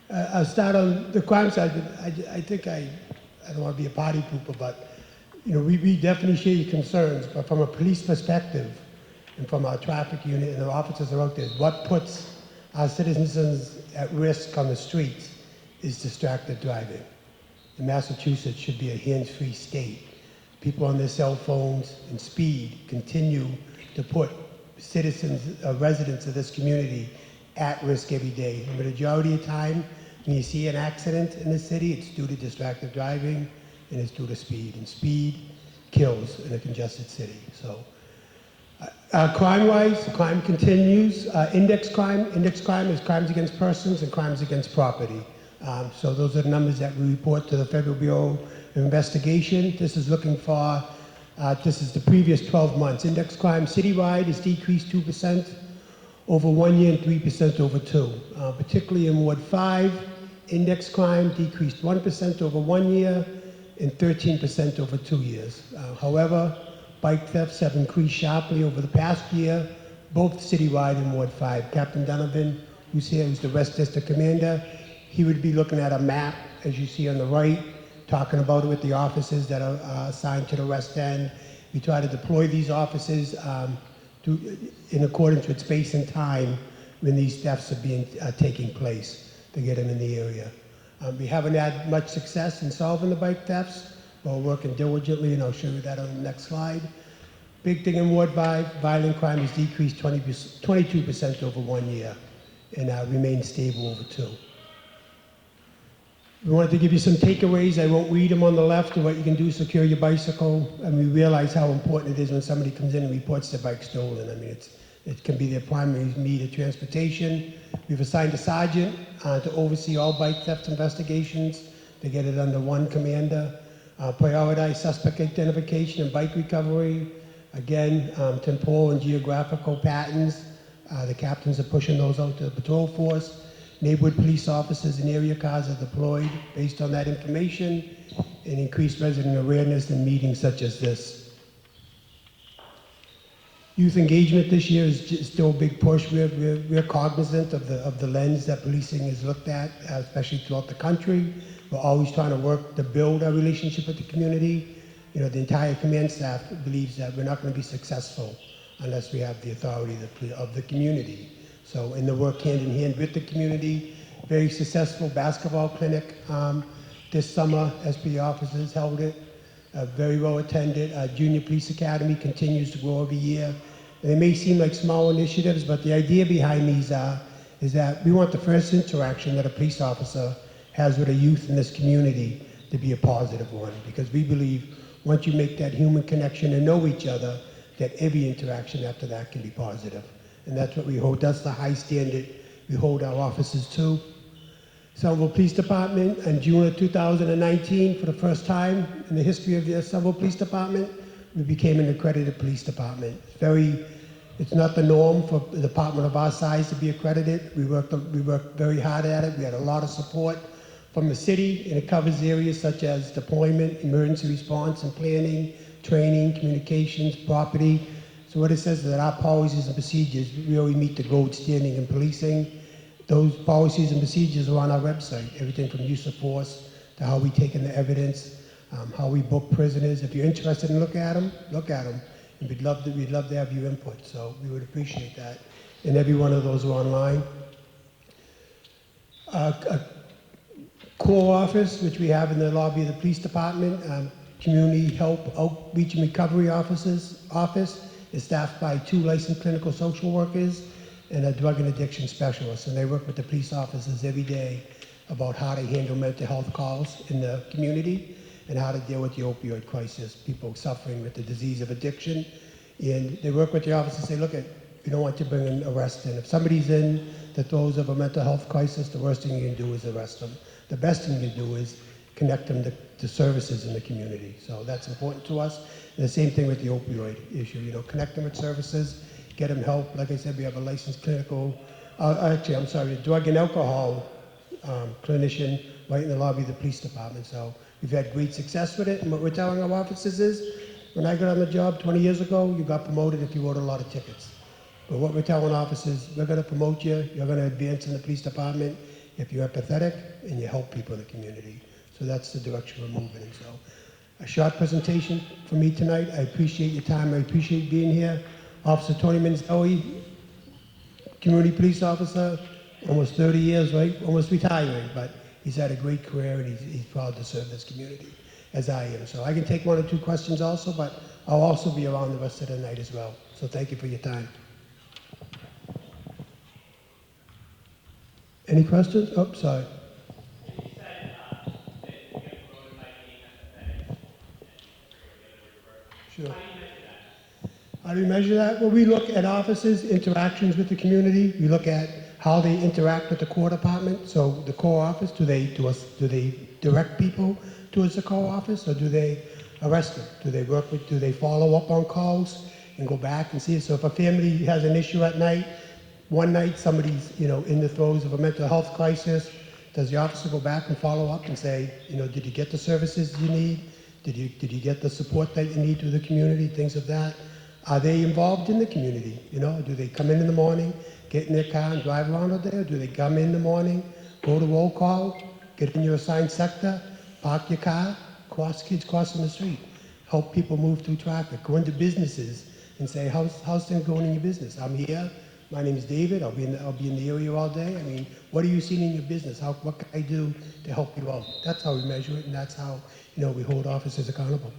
I'll start on the crime side. I think I don't want to be a party pooper, but we definitely share your concerns. But from a police perspective, and from our traffic unit and our officers are out there, what puts our citizens at risk on the streets is distracted driving. And Massachusetts should be a hands-free state. People on their cell phones and speed continue to put citizens, residents of this community at risk every day. The majority of the time, when you see an accident in the city, it's due to distracted driving and it's due to speed. And speed kills in a congested city. So, crime-wise, crime continues. Index crime is crimes against persons and crimes against property. So those are the numbers that we report to the Federal Bureau of Investigation. This is looking for, this is the previous 12 months. Index crime citywide has decreased 2% over 1 year and 3% over 2. Particularly in Ward 5, index crime decreased 1% over 1 year and 13% over 2 years. However, bike thefts have increased sharply over the past year, both citywide and Ward 5. Captain Donovan, who's here, who's the West District Commander, he would be looking at a map, as you see on the right, talking about it with the officers that are assigned to the West End. We try to deploy these officers in accordance with space and time when these thefts are taking place to get them in the area. We haven't had much success in solving the bike thefts, but we're working diligently, and I'll show you that on the next slide. Big thing in Ward 5, violent crime has decreased 22% over 1 year and remains stable over 2. We wanted to give you some takeaways. I won't read them on the left of what you can do to secure your bicycle. And we realize how important it is when somebody comes in and reports their bike stolen. I mean, it can be their primary means of transportation. We've assigned a sergeant to oversee all bike theft investigations, to get it under one commander. Prioritize suspect identification and bike recovery. Again, temporal and geographical patterns. The captains are pushing those out to the patrol force. Neighborhood police officers and area cars are deployed based on that information, and increased resident awareness in meetings such as this. Youth engagement this year is still a big push. We're cognizant of the lens that policing is looked at, especially throughout the country. We're always trying to work to build our relationship with the community. The entire command staff believes that we're not going to be successful unless we have the authority of the community. So in the work hand in hand with the community, very successful basketball clinic this summer. SP officers held it, very well attended. Junior Police Academy continues to grow every year. And they may seem like small initiatives, but the idea behind these is that we want the first interaction that a police officer has with a youth in this community to be a positive one, because we believe once you make that human connection and know each other, that every interaction after that can be positive. And that's what we hold. That's the high standard we hold our officers to. Somerville Police Department, in June of 2019, for the first time in the history of the Somerville Police Department, we became an accredited police department. It's not the norm for a department of our size to be accredited. We worked very hard at it. We had a lot of support from the city, and it covers areas such as deployment, emergency response and planning, training, communications, property. So what it says is that our policies and procedures really meet the gold standing in policing. Those policies and procedures are on our website, everything from use of force to how we take in the evidence, how we book prisoners. If you're interested in look at them. And we'd love to have your input, so we would appreciate that. And every one of those are online. A core office, which we have in the lobby of the police department, community help outreach and recovery office, is staffed by 2 licensed clinical social workers and a drug and addiction specialist. And they work with the police officers every day about how to handle mental health calls in the community and how to deal with the opioid crisis, people suffering with the disease of addiction. And they work with the officers and say, look, You don't want to bring an arrest in. If somebody's in the throes of a mental health crisis, the worst thing you can do is arrest them. The best thing you can do is connect them to services in the community. So that's important to us. And the same thing with the opioid issue. You know, connect them with services, get them help. Like I said, we have a licensed clinical, a drug and alcohol clinician right in the lobby of the police department. So we've had great success with it. And what we're telling our officers is, when I got on the job 20 years ago, you got promoted if you wrote a lot of tickets. But what we're telling officers, we're going to promote you, you're going to advance in the police department if you're empathetic and you help people in the community. So that's the direction we're moving in. So a short presentation for me tonight. I appreciate your time. I appreciate being here. Officer Tony Manzelli, community police officer, almost 30 years, right? Almost retiring, but he's had a great career and he's proud to serve this community, as I am. So I can take one or two questions also, but I'll also be around the rest of the night as well. So thank you for your time. Any questions? Oh, sorry. You said that you get promoted by being empathetic and Sure. how do you measure that? How do we measure that? Well, we look at officers' interactions with the community. We look at how they interact with the core department. So the core office, do they direct people towards the core office, or do they arrest them? Do they follow up on calls and go back and see it? So if a family has an issue at night, one night somebody's, in the throes of a mental health crisis, does the officer go back and follow up and say, did you get the services you need? Did you get the support that you need through the community, things of that? Are they involved in the community? Do they come in the morning, get in their car and drive around all day? Or do they come in the morning, go to roll call, get in your assigned sector, park your car, kids crossing the street, help people move through traffic, go into businesses and say, how's things going in your business? I'm here. My name is David. I'll be in the area all day. I mean, what are you seeing in your business? What can I do to help you out? That's how we measure it, and that's how we hold officers accountable.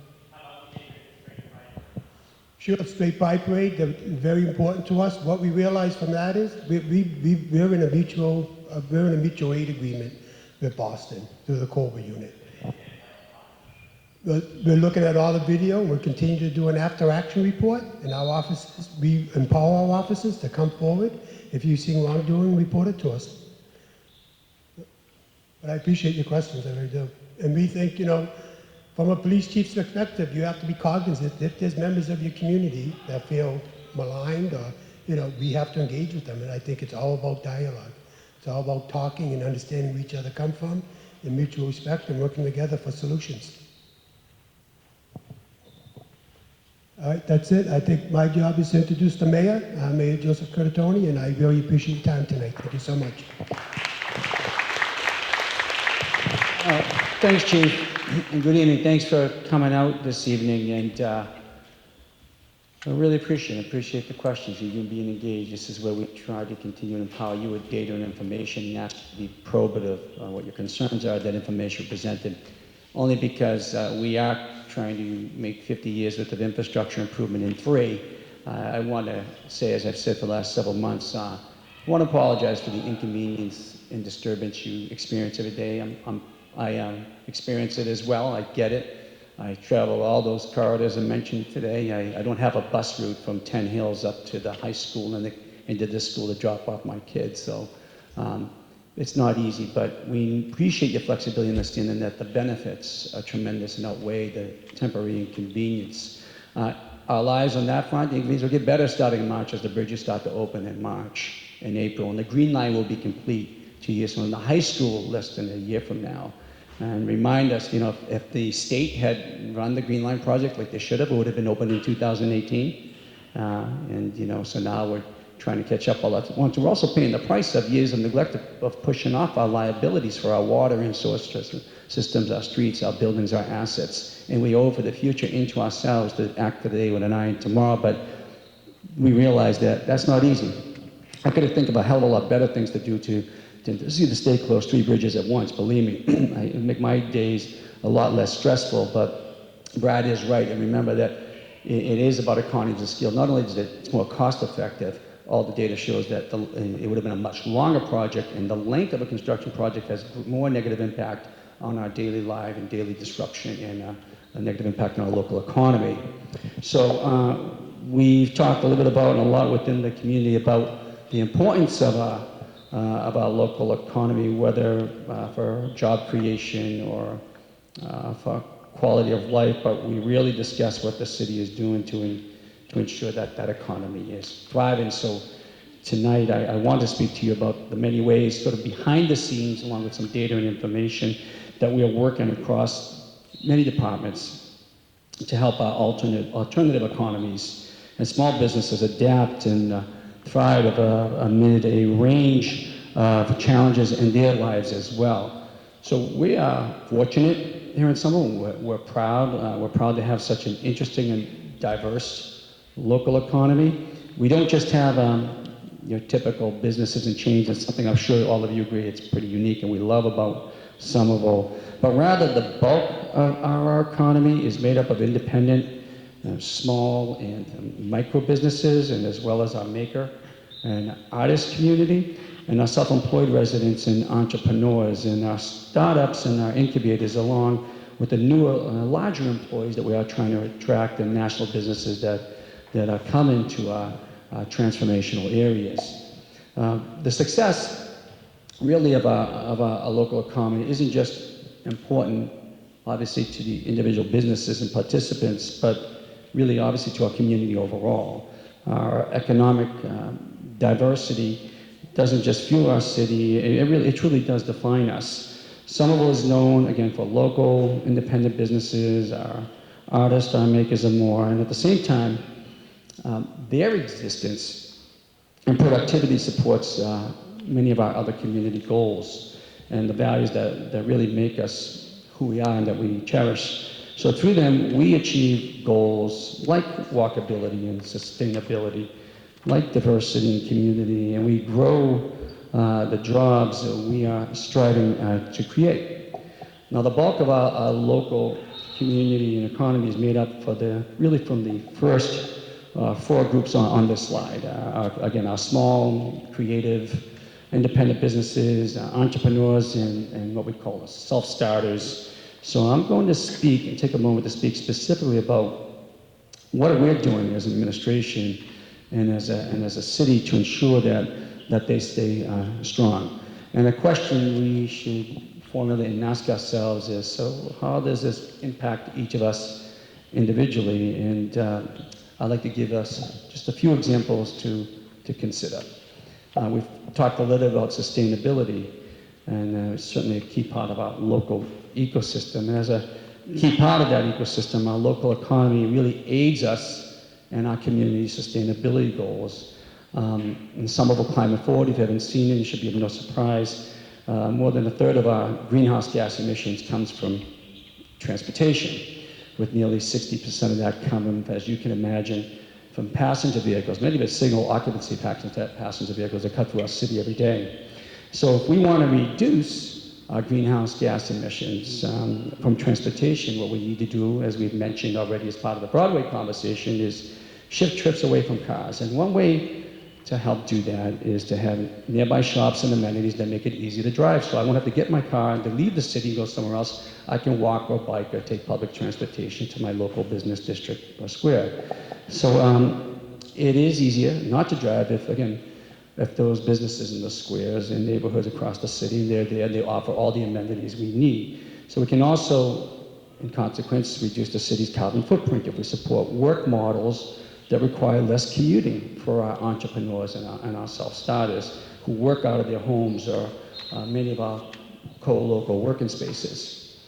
Sure, straight pride parade. They're very important to us. What we realize from that is we're in a mutual aid agreement with Boston through the Cobra unit. We're looking at all the video. We're continuing to do an after-action report, and our officers, we empower our officers to come forward. If you see wrongdoing, report it to us. But I appreciate your questions, I really do. And we think, from a police chief's perspective, you have to be cognizant if there's members of your community that feel maligned, or we have to engage with them. And I think it's all about dialogue. It's all about talking and understanding where each other come from, and mutual respect, and working together for solutions. All right, that's it. I think my job is to introduce the mayor, Mayor Joseph Curtatone, and I really appreciate your time tonight. Thank you so much. Thanks, Chief, and good evening. Thanks for coming out this evening, and I really appreciate the questions and you being engaged. This is where we try to continue to empower you with data and information, and ask to be probative on what your concerns are, that information presented, only because we are trying to make 50 years worth of infrastructure improvement in 3. I want to say, as I've said for the last several months, I want to apologize for the inconvenience and disturbance you experience every day. I experience it as well. I get it. I travel all those corridors I mentioned today. I don't have a bus route from 10 Hills up to the high school and into this school to drop off my kids. So it's not easy, but we appreciate your flexibility and understanding that the benefits are tremendous and outweigh the temporary inconvenience. Our lives on that front, things will get better starting in March as the bridges start to open in March and April, and the Green Line will be complete 2 years from now. The high school less than a year from now. And remind us, if the state had run the Green Line project like they should have, it would have been open in 2018. So now we're trying to catch up all that at once. We're also paying the price of years of neglect of pushing off our liabilities for our water and source systems, our streets, our buildings, our assets. And we owe for the future into ourselves to act today with an eye on tomorrow, but we realize that that's not easy. I could have think of a hell of a lot better things to do to see the state close 3 bridges at once. Believe me, it would make my days a lot less stressful, but Brad is right. And remember that it is about economies of scale. Not only is it's more cost effective, all the data shows that it would have been a much longer project, and the length of a construction project has more negative impact on our daily life and daily disruption, and a negative impact on our local economy. So We've talked a little bit about, and a lot within the community, about the importance of our local economy, whether for job creation or for quality of life, but we really discuss what the city is doing to ensure that that economy is thriving. So tonight, I want to speak to you about the many ways, sort of behind the scenes, along with some data and information, that we are working across many departments to help our alternative economies and small businesses adapt and thrive amid a range of challenges in their lives as well. So we are fortunate here in Somerville. We're proud. We're proud to have such an interesting and diverse local economy. We don't just have your typical businesses and chains. It's something I'm sure all of you agree it's pretty unique and we love about Somerville. But rather, the bulk of our economy is made up of independent, small and micro businesses, and as well as our maker and artist community, and our self-employed residents and entrepreneurs, and our startups and our incubators, along with the newer, larger employees that we are trying to attract, and national businesses that are coming to our transformational areas. The success, really, of our local economy isn't just important, obviously, to the individual businesses and participants, but really, obviously, to our community overall. Our economic diversity doesn't just fuel our city, it truly does define us. Somerville is known, again, for local, independent businesses, our artists, our makers, and more, and at the same time, their existence and productivity supports many of our other community goals and the values that really make us who we are and that we cherish. So through them, we achieve goals like walkability and sustainability, like diversity and community, and we grow the jobs that we are striving to create. Now, the bulk of our local community and economy is made up really from the first four groups on this slide. Again, our small, creative, independent businesses, entrepreneurs, and what we call self-starters. So I'm going to speak and take a moment to speak specifically about what we're doing as an administration and as a city to ensure that they stay strong. And a question we should formulate and ask ourselves is, so how does this impact each of us individually? And I'd like to give us just a few examples to consider. We've talked a little about sustainability, and it's certainly a key part of our local ecosystem. And as a key part of that ecosystem, our local economy really aids us in our community sustainability goals. In Somerville Climate Forward, if you haven't seen it, it should be of no surprise. More than a third of our greenhouse gas emissions comes from transportation, with nearly 60% of that coming, as you can imagine, from passenger vehicles, many of it single occupancy passenger vehicles that cut through our city every day. So if we want to reduce our greenhouse gas emissions from transportation, what we need to do, as we've mentioned already as part of the Broadway conversation, is shift trips away from cars. And one way to help do that is to have nearby shops and amenities that make it easy to drive. So I won't have to get my car and to leave the city and go somewhere else. I can walk or bike or take public transportation to my local business district or square. So it is easier not to drive if those businesses in the squares and neighborhoods across the city, they're there, they offer all the amenities we need. So we can also, in consequence, reduce the city's carbon footprint if we support work models that require less commuting for our entrepreneurs and our self-starters who work out of their homes or many of our co-local working spaces.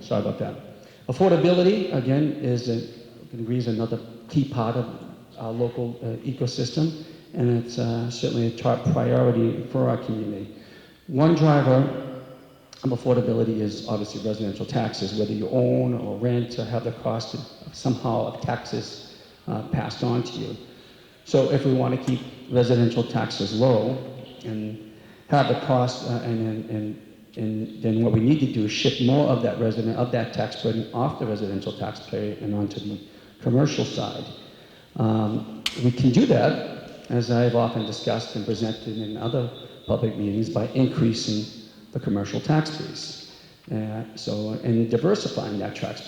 Sorry about that. Affordability, again, is another key part of our local ecosystem, and it's certainly a top priority for our community. One driver of affordability is obviously residential taxes, whether you own or rent or have the cost somehow of taxes passed on to you. So if we want to keep residential taxes low and have the cost, and then what we need to do is shift more of that tax burden off the residential taxpayer and onto the commercial side. We can do that, as I've often discussed and presented in other public meetings, by increasing the commercial tax base. And diversifying that tax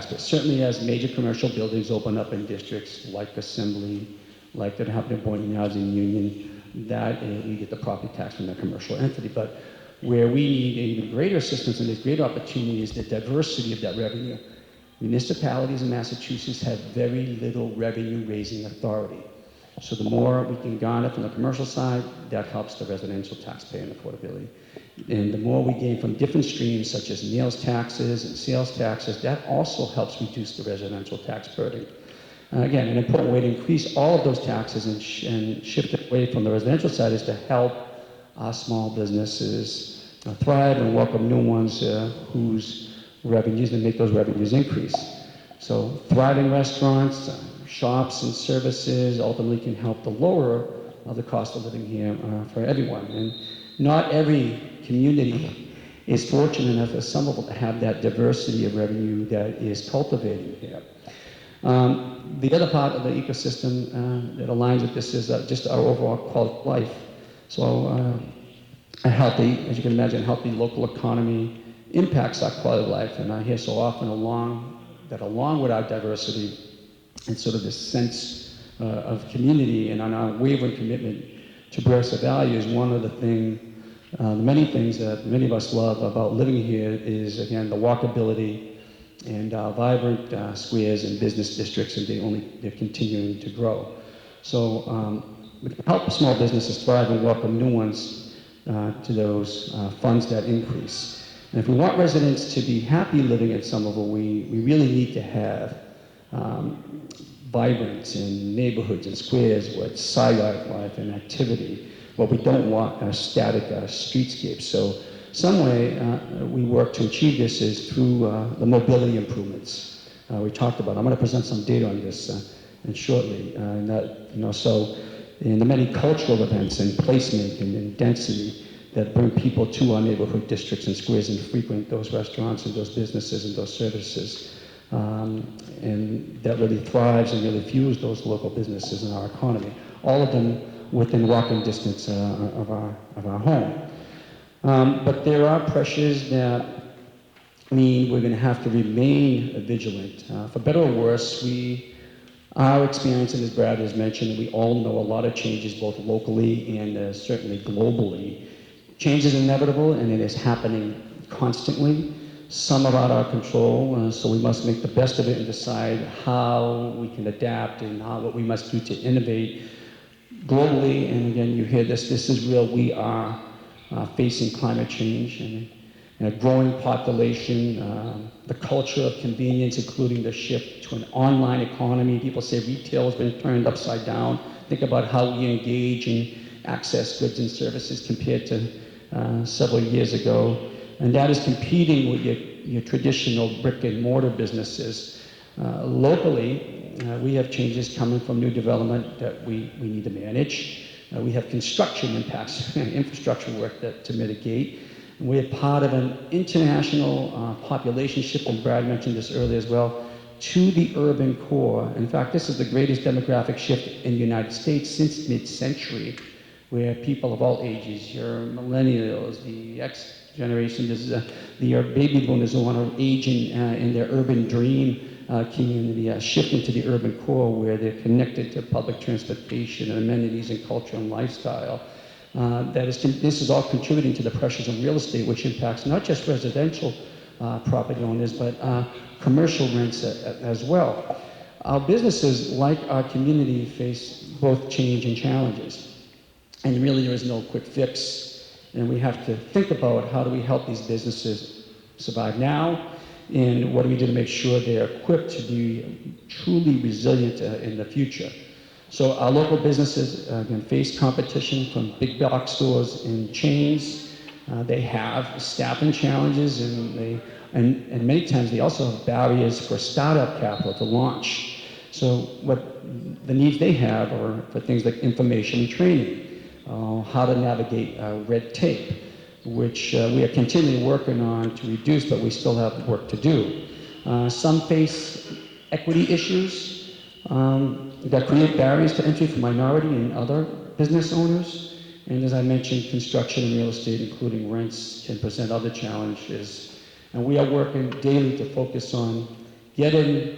base. Certainly as major commercial buildings open up in districts like Assembly, like that happened in Boynton Housing Union, that we get the property tax from that commercial entity. But where we need even greater assistance and there's great opportunity is the diversity of that revenue. Municipalities in Massachusetts have very little revenue raising authority. So the more we can garner from the commercial side, that helps the residential taxpayer and affordability. And the more we gain from different streams, such as meals taxes and sales taxes, that also helps reduce the residential tax burden. Again, an important way to increase all of those taxes and shift it away from the residential side is to help our small businesses thrive and welcome new ones whose revenues and make those revenues increase. So thriving restaurants, shops and services ultimately can help to lower the cost of living here for everyone. And not every community is fortunate enough as Somerville to have that diversity of revenue that is cultivated here. The other part of the ecosystem that aligns with this is just our overall quality of life. So a healthy, as you can imagine, healthy local economy impacts our quality of life. And I hear so often along with our diversity and sort of this sense of community and on our unwavering commitment to progressive values, one of the many things that many of us love about living here is, again, the walkability and vibrant squares and business districts, and they're continuing to grow. So we can help small businesses thrive and welcome new ones to those funds that increase. And if we want residents to be happy living in Somerville, we really need to have vibrance in neighborhoods and squares with sidewalk life and activity. What we don't want are static streetscapes. So some way we work to achieve this is through the mobility improvements we talked about. I'm going to present some data on this shortly. So in the many cultural events and placement and density that bring people to our neighborhood districts and squares and frequent those restaurants and those businesses and those services. And that really thrives and really fuels those local businesses in our economy. All of them within walking distance of our home. But there are pressures that mean we're going to have to remain vigilant. For better or worse, our experience, and as Brad has mentioned, we all know a lot of changes both locally and certainly globally. Change is inevitable and it is happening constantly. Some are out of our control, so we must make the best of it and decide how we can adapt and what we must do to innovate globally. And again, you hear this is real. We are facing climate change and a growing population, the culture of convenience, including the shift to an online economy. People say retail has been turned upside down. Think about how we engage and access goods and services compared to several years ago. And that is competing with your traditional brick and mortar businesses. Locally, we have changes coming from new development that we need to manage. We have construction impacts, infrastructure work to mitigate. And we're part of an international population shift, and Brad mentioned this earlier as well, to the urban core. In fact, this is the greatest demographic shift in the United States since mid-century, where people of all ages, your millennials, the X generation, the baby boomers who want to age in their urban dream community, shifting to the urban core where they're connected to public transportation and amenities and culture and lifestyle. This is all contributing to the pressures on real estate, which impacts not just residential property owners, but commercial rents as well. Our businesses, like our community, face both change and challenges. And really there is no quick fix. And we have to think about how do we help these businesses survive now, and what do we do to make sure they're equipped to be truly resilient in the future. So our local businesses again face competition from big box stores and chains. They have staffing challenges, and many times they also have barriers for startup capital to launch. So what the needs they have are for things like information and training. How to navigate red tape, which we are continually working on to reduce, but we still have work to do. Some face equity issues that create barriers to entry for minority and other business owners. And as I mentioned, construction and real estate, including rents, can present other challenges And we are working daily to focus on getting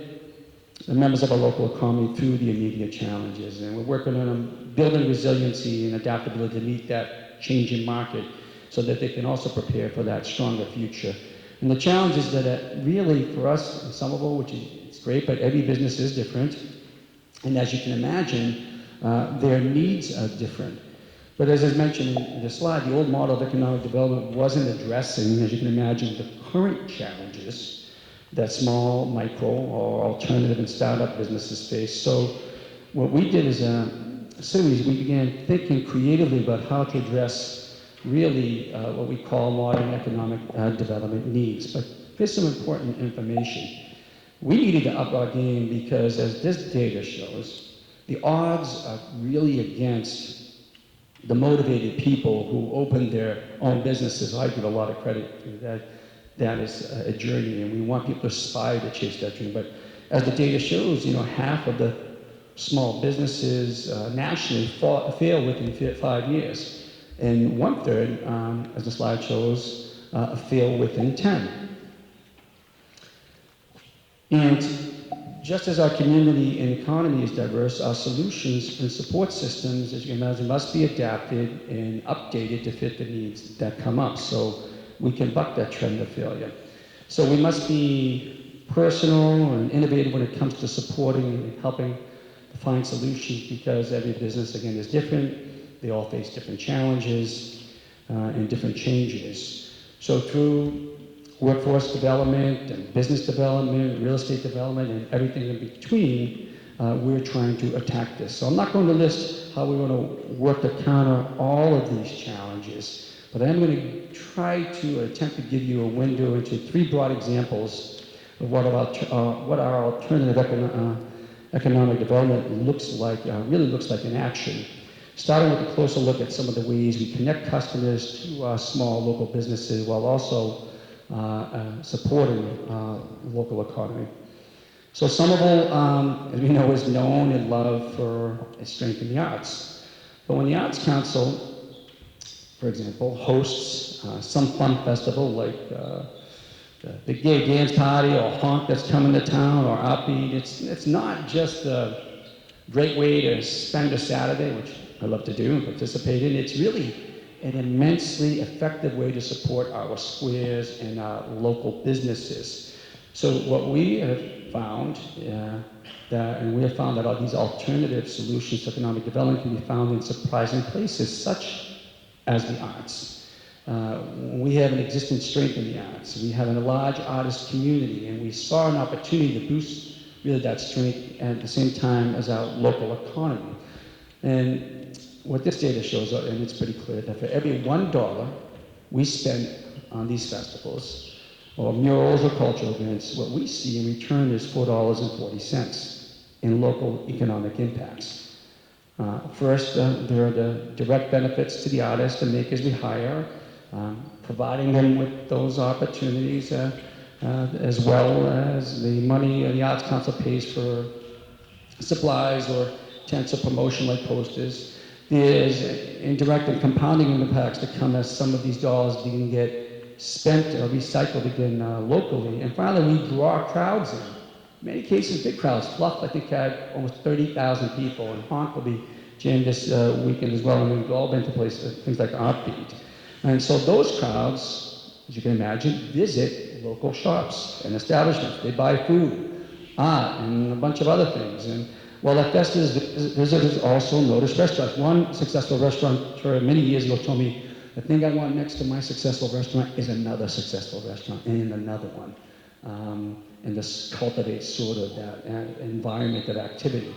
the members of our local economy through the immediate challenges. And we're working on building resiliency and adaptability to meet that changing market so that they can also prepare for that stronger future. And the challenges that are really for us in Somerville, which is it's great, but every business is different. And as you can imagine, their needs are different. But as I mentioned in the slide, the old model of economic development wasn't addressing, as you can imagine, the current challenges that small, micro, or alternative and startup businesses face. So what we did as a series, we began thinking creatively about how to address really what we call modern economic development needs. But here's some important information. We needed to up our game because, as this data shows, the odds are really against the motivated people who opened their own businesses. I give a lot of credit to that. That is a journey, and we want people to aspire to chase that dream. But as the data shows, half of the small businesses nationally fail within 5 years, and 1/3, as the slide shows, fail within 10. And just as our community and economy is diverse, our solutions and support systems, as you can imagine, must be adapted and updated to fit the needs that come up so we can buck that trend of failure. So we must be personal and innovative when it comes to supporting and helping to find solutions, because every business, again, is different. They all face different challenges and different changes. So through workforce development and business development, real estate development, and everything in between, we're trying to attack this. So I'm not going to list how we're going to work to counter all of these challenges, but I am going to try to attempt to give you a window into 3 broad examples of what our alternative economic development really looks like in action. Starting with a closer look at some of the ways we connect customers to our small local businesses while also supporting the local economy. So Somerville, as we know, is known and loved for its strength in the arts. But when the Arts Council, for example, hosts some fun festival like the gay dance party or honk that's coming to town or Upbeat, it's not just a great way to spend a Saturday, which I love to do and participate in. It's really an immensely effective way to support our squares and our local businesses. So what we have found, and we have found that all these alternative solutions to economic development can be found in surprising places, such as the arts. We have an existing strength in the arts. We have a large artist community, and we saw an opportunity to boost really that strength at the same time as our local economy. And what this data shows, and it's pretty clear, that for every $1 we spend on these festivals, or murals or cultural events, what we see in return is $4.40 in local economic impacts. First, there are the direct benefits to the artists and makers we hire, providing them with those opportunities, as well as the money the Arts Council pays for supplies or tents of promotion like posters. There's indirect and compounding impacts that come as some of these dollars can get spent or recycled again locally. And finally, we draw crowds in. In many cases, big crowds. Fluff, I think, had almost 30,000 people, and Honk will be jammed this weekend as well, and we've all been to places, things like Upbeat. And so those crowds, as you can imagine, visit local shops and establishments. They buy food, art, and a bunch of other things. And while at Festas, visitors also notice restaurants. One successful restaurateur many years ago told me, the thing I want next to my successful restaurant is another successful restaurant and another one. And this cultivates sort of that environment of activity.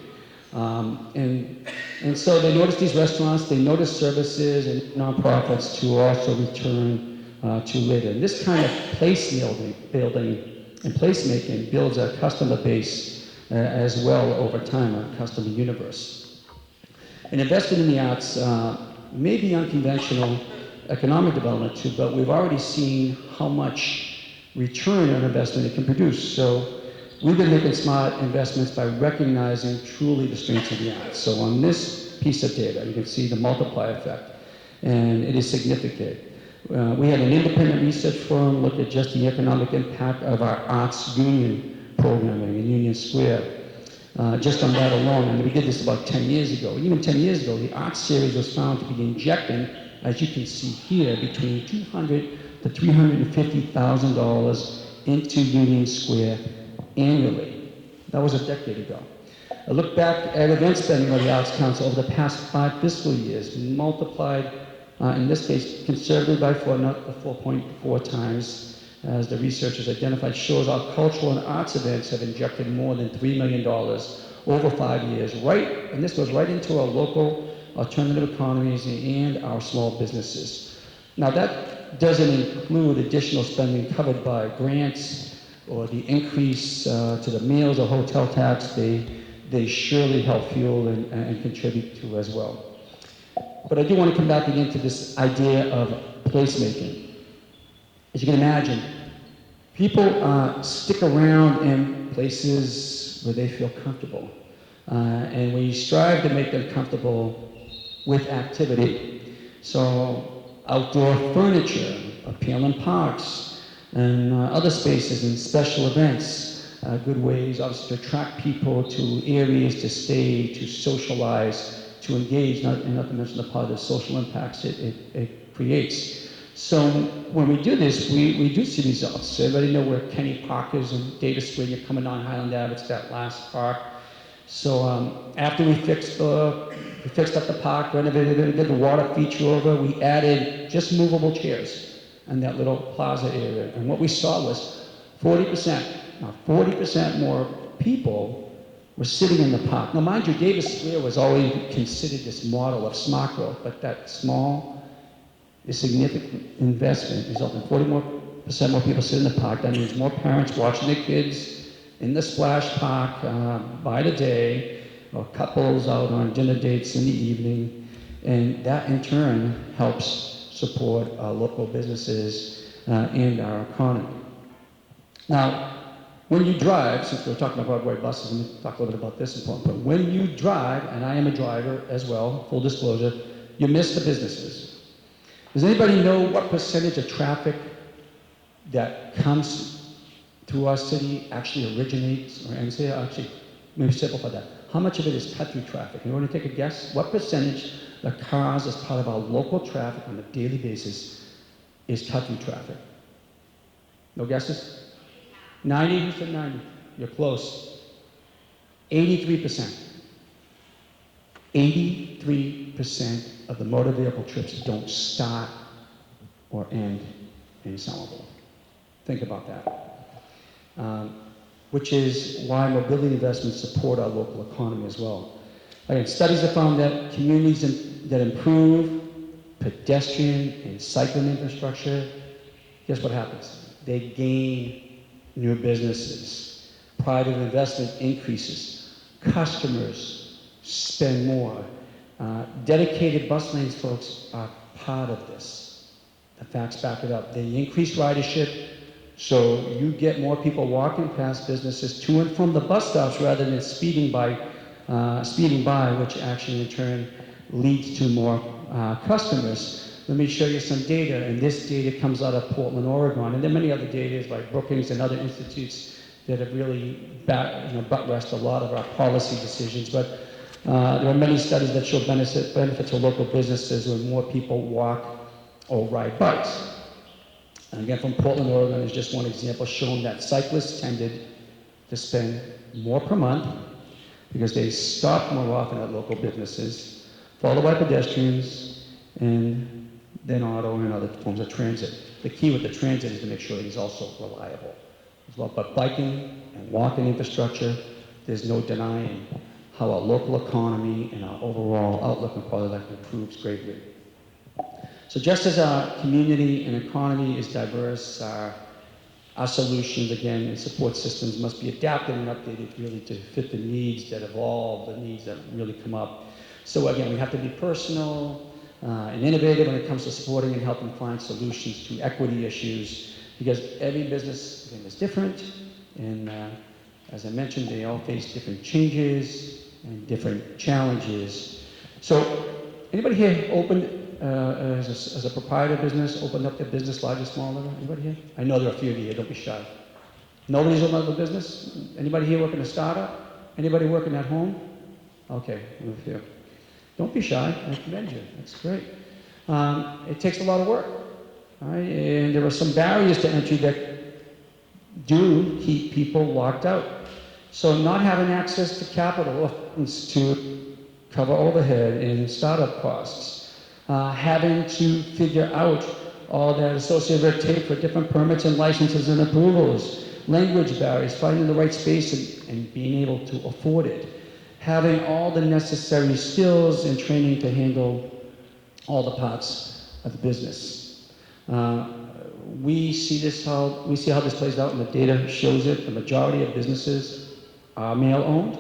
And so they notice these restaurants, they notice services and nonprofits to also return to later. And this kind of place building and placemaking builds a customer base as well over time, a customer universe. And investing in the arts may be unconventional economic development too, but we've already seen how much return on investment it can produce. So we've been making smart investments by recognizing truly the strengths of the arts. So on this piece of data, you can see the multiplier effect, and it is significant. We had an independent research firm look at just the economic impact of our arts union programming in Union Square. Just on that alone, and we did this about 10 years ago. Even 10 years ago, the arts series was found to be injecting, as you can see here, between $200,000 to $350,000 into Union Square annually. That was a decade ago. I look back at event spending by the Arts Council over the past 5 fiscal years, multiplied, in this case, conservatively by 4, not the 4.4 times, as the researchers identified, shows our cultural and arts events have injected more than $3 million over 5 years, right, and this goes right into our local alternative economies and our small businesses. Now that doesn't include additional spending covered by grants or the increase to the meals or hotel tax they surely help fuel and contribute to as well. But I do want to come back again to this idea of placemaking. As you can imagine, people stick around in places where they feel comfortable. And we strive to make them comfortable with activity. So outdoor furniture, appealing parks, and other spaces and special events, good ways obviously to attract people to areas to stay, to socialize, to engage, not to mention the positive social impacts it creates. So when we do this, we do see results. So everybody know where Kenny Park is in Davis Square. You're coming down Highland Ave, it's that last park. So after we fixed up the park, renovated it, did the water feature over, we added just movable chairs in that little plaza area. And what we saw was 40% more people were sitting in the park. Now mind you, Davis Square was always considered this model of smart growth, but that small, significant investment resulted in 40% more people sitting in the park. That means more parents watching their kids in the splash park by the day, or couples out on dinner dates in the evening, and that in turn helps support our local businesses and our economy. Now, when you drive, since we're talking about Broadway buses, let me talk a little bit about this important, but when you drive, and I am a driver as well, full disclosure, you miss the businesses. Does anybody know what percentage of traffic that comes through our city actually originates, and say actually, maybe simplify that. How much of it is cut-through traffic? You want to take a guess? What percentage of cars as part of our local traffic on a daily basis is cut-through traffic? No guesses? 90? Who said 90? You're close. 83%. 83% of the motor vehicle trips don't start or end in Somerville. Think about that. Which is why mobility investments support our local economy as well. Again, studies have found that communities that improve pedestrian and cycling infrastructure, guess what happens? They gain new businesses. Private investment increases. Customers spend more. Dedicated bus lanes, folks, are part of this. The facts back it up. They increase ridership, so you get more people walking past businesses to and from the bus stops rather than speeding by, which actually in turn leads to more customers. Let me show you some data, and this data comes out of Portland, Oregon, and there are many other data like Brookings and other institutes that have really butt-rest a lot of our policy decisions. But there are many studies that show benefits to local businesses when more people walk or ride bikes. And again, from Portland, Oregon is just one example showing that cyclists tended to spend more per month because they stop more often at local businesses, followed by pedestrians, and then auto and other forms of transit. The key with the transit is to make sure it is also reliable as well. But biking and walking infrastructure, there's no denying how our local economy and our overall outlook and quality of life improves greatly. So just as our community and economy is diverse, our solutions, again, and support systems must be adapted and updated really to fit the needs that evolve, the needs that really come up. So again, we have to be personal and innovative when it comes to supporting and helping find solutions to equity issues, because every business, again, is different, and as I mentioned, they all face different changes and different challenges. So anybody here opened as a proprietor business, opened up their business, large or small? Anybody here? I know there are a few of you here, don't be shy. Nobody's opened up a business? Anybody here working a startup? Anybody working at home? Okay, a few. Don't be shy, I commend you, that's great. It takes a lot of work, all right? And there are some barriers to entry that do keep people locked out. So not having access to capital funds to cover overhead and startup costs, having to figure out all that associated red tape for different permits and licenses and approvals, language barriers, finding the right space and being able to afford it, having all the necessary skills and training to handle all the parts of the business. We see how this plays out, and the data shows it. The majority of businesses are male-owned,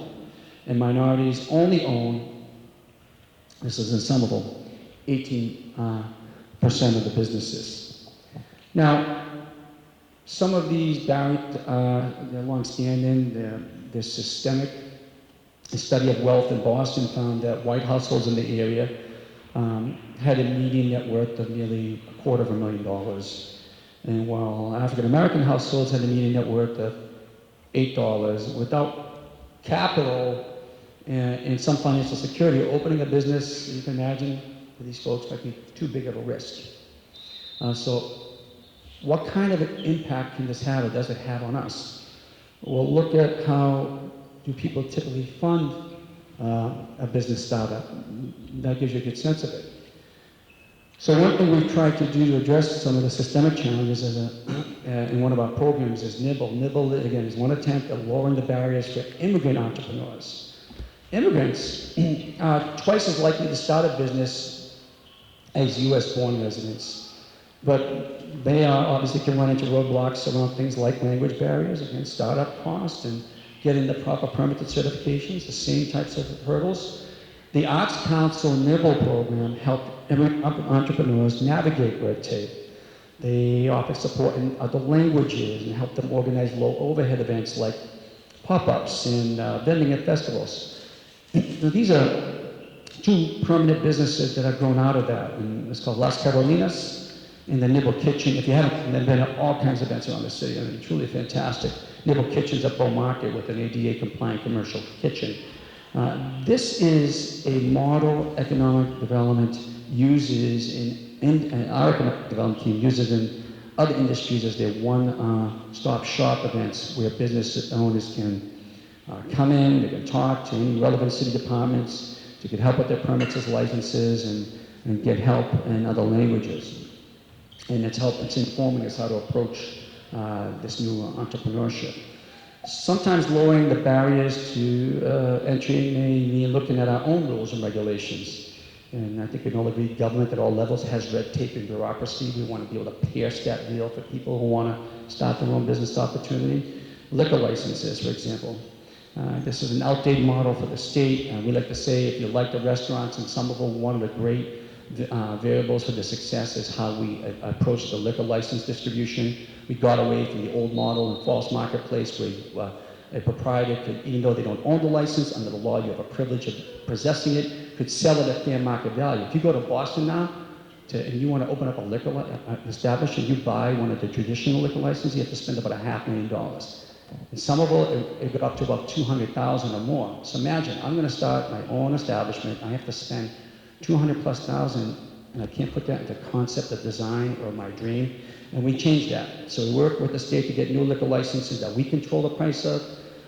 and minorities only own, this is in Somerville, 18% of the businesses. Now, some of these barriers, they're long-standing, they're systemic. A study of wealth in Boston found that white households in the area had a median net worth of nearly $250,000. And while African-American households had a median net worth of $8, without capital and some financial security, opening a business, you can imagine, for these folks might be too big of a risk. So what kind of an impact can this have, or does it have on us? Well, look at how do people typically fund a business startup. That gives you a good sense of it. So one thing we've tried to do to address some of the systemic challenges in one of our programs is NIBBLE. NIBBLE, again, is one attempt at lowering the barriers for immigrant entrepreneurs. Immigrants are twice as likely to start a business as US-born residents, but they obviously can run into roadblocks around things like language barriers, again, startup costs, and getting the proper permitted certifications, the same types of hurdles. The Arts Council NIBBLE program helped entrepreneurs navigate red tape. They offer support in other languages and help them organize low overhead events like pop-ups and vending at festivals. These are two permanent businesses that have grown out of that. And it's called Las Carolinas and the Nibble Kitchen. If you haven't, they've been at all kinds of events around the city. I mean, truly fantastic. Nibble Kitchen's at Bow Market with an ADA compliant commercial kitchen. This is a model economic development uses and our economic development team uses in other industries as their one-stop shop events where business owners can come in, they can talk to any relevant city departments to get help with their permits and licenses and get help in other languages. And it's informing us how to approach this new entrepreneurship. Sometimes lowering the barriers to entry may mean looking at our own rules and regulations. And I think we can all agree government at all levels has red tape and bureaucracy. We want to be able to pierce that veil for people who want to start their own business opportunity. Liquor licenses, for example. This is an outdated model for the state. We like to say if you like the restaurants in Somerville, one of the great variables for the success is how we approach the liquor license distribution. We got away from the old model and false marketplace where a proprietor could, even though they don't own the license, under the law you have a privilege of possessing it, could sell it at fair market value. If you go to Boston now and you want to open up a liquor establishment, you buy one of the traditional liquor licenses, you have to spend about $500,000. In Somerville, it got up to about $200,000 or more. So imagine, I'm going to start my own establishment, I have to spend $200,000+, and I can't put that into concept of design or my dream. And we changed that. So we work with the state to get new liquor licenses that we control the price of,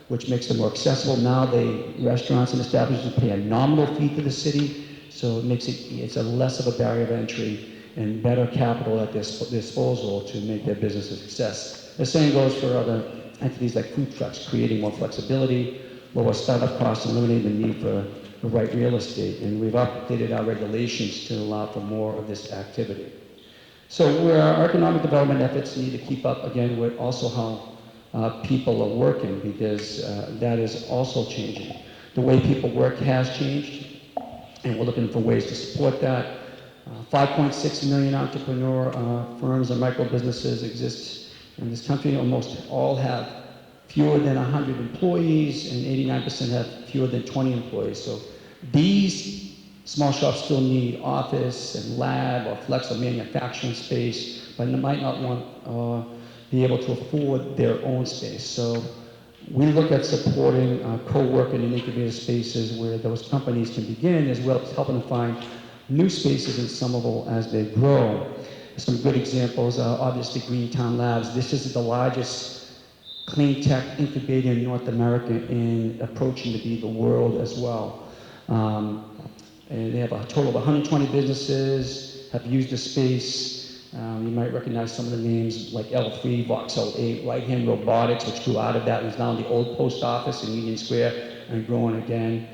which makes them more accessible. Now restaurants and establishments pay a nominal fee to the city, so it makes it's a less of a barrier of entry and better capital at their disposal to make their business a success. The same goes for other entities like food trucks, creating more flexibility, lower startup costs, and eliminating the need for the right real estate. And we've updated our regulations to allow for more of this activity. So our economic development efforts need to keep up, again, with also how people are working, because that is also changing. The way people work has changed, and we're looking for ways to support that. 5.6 million entrepreneur firms and micro businesses exist in this country. Almost all have fewer than 100 employees, and 89% have fewer than 20 employees. So these Small shops still need office and lab or flexible manufacturing space, but they might not want be able to afford their own space. So we look at supporting co-working and incubator spaces where those companies can begin, as well as helping them find new spaces in Somerville as they grow. Some good examples are obviously Greentown Labs. This is the largest clean tech incubator in North America and approaching to be the world as well. And they have a total of 120 businesses have used the space. You might recognize some of the names like L3, Voxel 8, Right Hand Robotics, which grew out of that and is now in the old post office in Union Square and growing again.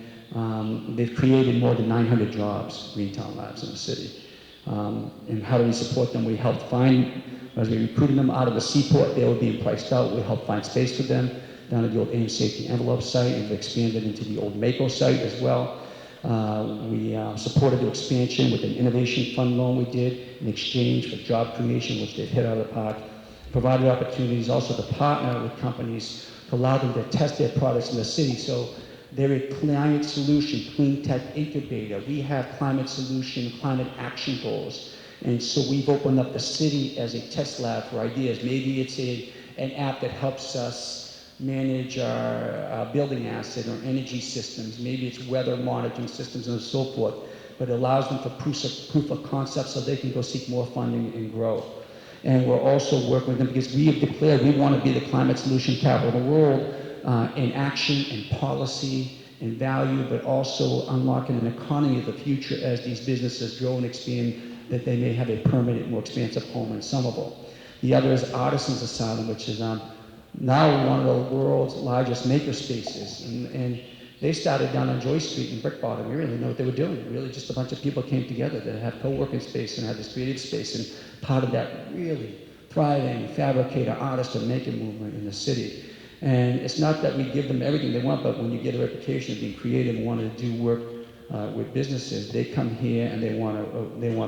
They've created more than 900 jobs, Greentown Labs, in the city. And how do we support them? We help find, as we recruited them out of the seaport, they were being priced out. We help find space for them down at the old aim safety envelope site, and we've expanded into the old Mako site as well. We supported the expansion with an innovation fund loan we did in exchange for job creation, which they've hit out of the park. Provided opportunities also to partner with companies to allow them to test their products in the city. So they're a climate solution, clean tech incubator. We have climate solution, climate action goals. And so we've opened up the city as a test lab for ideas. Maybe it's an app that helps us manage our building asset or energy systems. Maybe it's weather monitoring systems and so forth, but it allows them for proof of concept so they can go seek more funding and grow. And we're also working with them because we have declared we want to be the climate solution capital of the world in action and policy and value, but also unlocking an economy of the future as these businesses grow and expand, that they may have a permanent, more expansive home in Somerville. The other is Artisans Asylum, which is now one of the world's largest maker spaces. And they started down on Joy Street in Brick Bottom. We really didn't know what they were doing. Really just a bunch of people came together to have co-working space and have this creative space. And part of that really thriving fabricator, artist, and maker movement in the city. And it's not that we give them everything they want, but when you get a reputation of being creative and wanting to do work with businesses, they come here and they want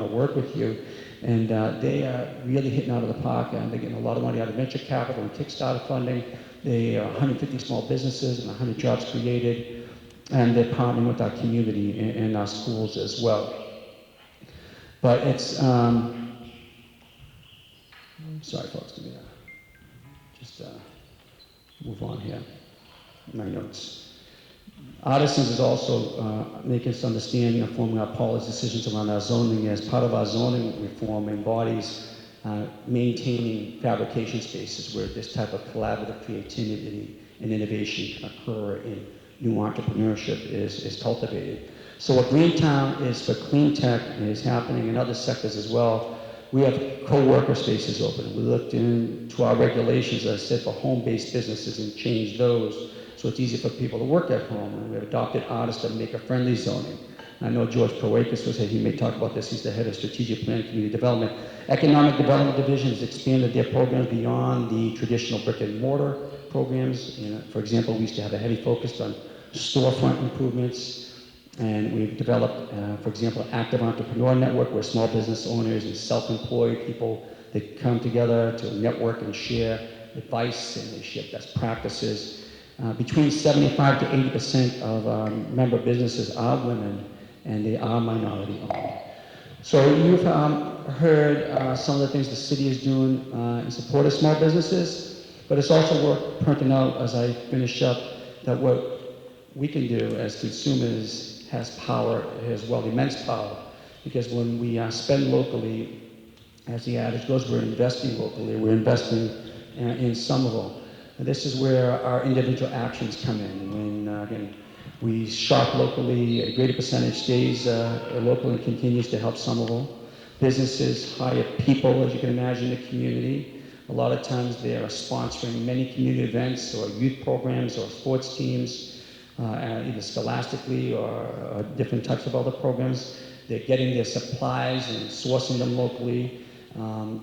to work with you. And they are really hitting out of the park, and they're getting a lot of money out of venture capital and Kickstarter funding. They are 150 small businesses and 100 jobs created, and they're partnering with our community and our schools as well. But it's, sorry folks, let me just move on here, my notes. Artisans is also making us understanding and forming our policy decisions around our zoning. As part of our zoning reform embodies maintaining fabrication spaces where this type of collaborative creativity and innovation can occur and new entrepreneurship is cultivated. So what Greentown is for clean tech is happening in other sectors as well. We have co-worker spaces open. We looked into our regulations, as I said, for home-based businesses and changed those so it's easy for people to work at home. And we've adopted artist and maker-friendly zoning. I know George Proakis was here. He may talk about this. He's the head of strategic plan and community development. Economic Development Division has expanded their programs beyond the traditional brick and mortar programs. For example, we used to have a heavy focus on storefront improvements. And we've developed, for example, an active entrepreneur network where small business owners and self-employed people, they come together to network and share advice, and they share best practices. Between 75 to 80% of our member businesses are women, and they are minority owned. So you've heard some of the things the city is doing in support of small businesses, but it's also worth pointing out as I finish up that what we can do as consumers has power as well, immense power, because when we spend locally, as the adage goes, we're investing locally, we're investing in Somerville. And this is where our individual actions come in. When, again, we shop locally, a greater percentage stays local and continues to help Somerville. Businesses hire people, as you can imagine, in the community. A lot of times they are sponsoring many community events or youth programs or sports teams, either scholastically or different types of other programs. They're getting their supplies and sourcing them locally.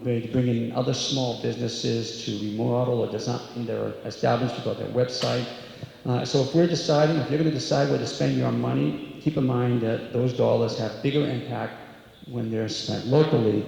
They bring in other small businesses to remodel or design their establishment or their website. So if you're going to decide where to spend your money, keep in mind that those dollars have bigger impact when they're spent locally.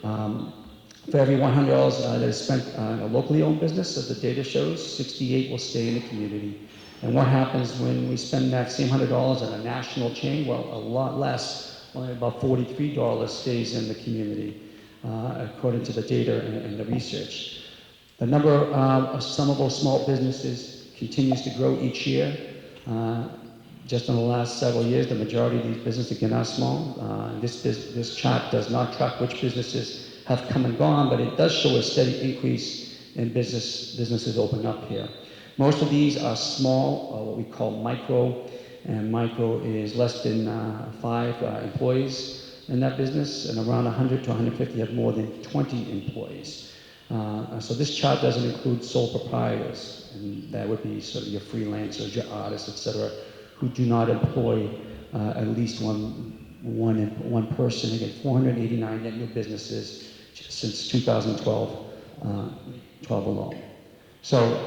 For every $100 that is spent on a locally owned business, as the data shows, 68 will stay in the community. And what happens when we spend that same $100 on a national chain? Well, a lot less, only about $43 stays in the community, according to the data and the research. The number of Somerville small businesses continues to grow each year. Just in the last several years, the majority of these businesses, again, are small. This chart does not track which businesses have come and gone, but it does show a steady increase in businesses opening up here. Most of these are small, or what we call micro, and micro is less than 5 employees in that business, and around 100 to 150 have more than 20 employees. So this chart doesn't include sole proprietors, and that would be sort of your freelancers, your artists, etc., who do not employ at least one person. Again, 489 net new businesses since 2012 alone. So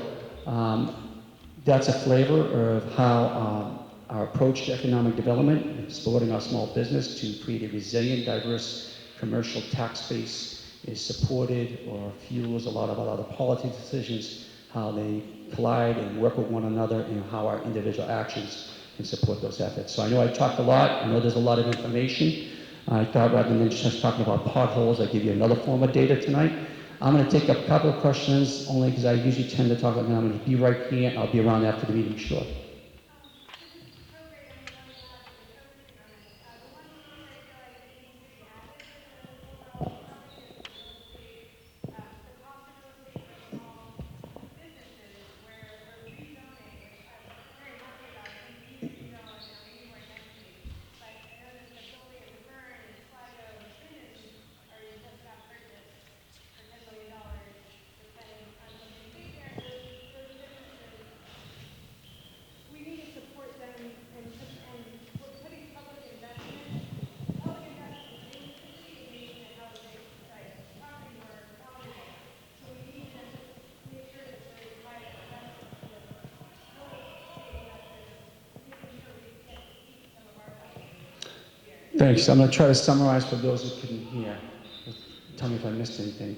that's a flavor of how our approach to economic development, supporting our small business to create a resilient, diverse commercial tax base is supported or fuels a lot of other policy decisions, how they collide and work with one another, and how our individual actions can support those efforts. So I know I talked a lot. I know there's a lot of information. I thought rather than just talking about potholes, I'd give you another form of data tonight. I'm going to take a couple of questions only because I usually tend to talk about them. I'm going to be right here. I'll be around after the meeting, sure. Thanks. I'm going to try to summarize for those who couldn't hear. Tell me if I missed anything.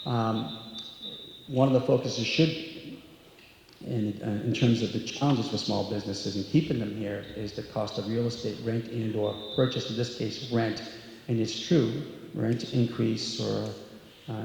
One of the focuses in terms of the challenges for small businesses and keeping them here is the cost of real estate, rent and or purchase, in this case rent. And it's true, rent increase or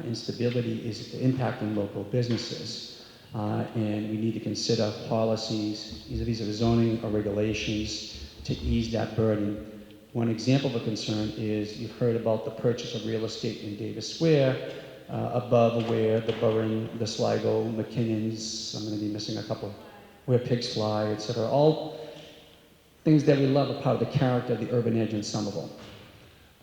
instability is impacting local businesses. And we need to consider policies, either these are zoning or regulations, to ease that burden. One example of a concern is you've heard about the purchase of real estate in Davis Square, above where the Burren, the Sligo, McKinnon's, I'm going to be missing a couple, where pigs fly, etc. All things that we love are part of the character of the urban edge in Somerville.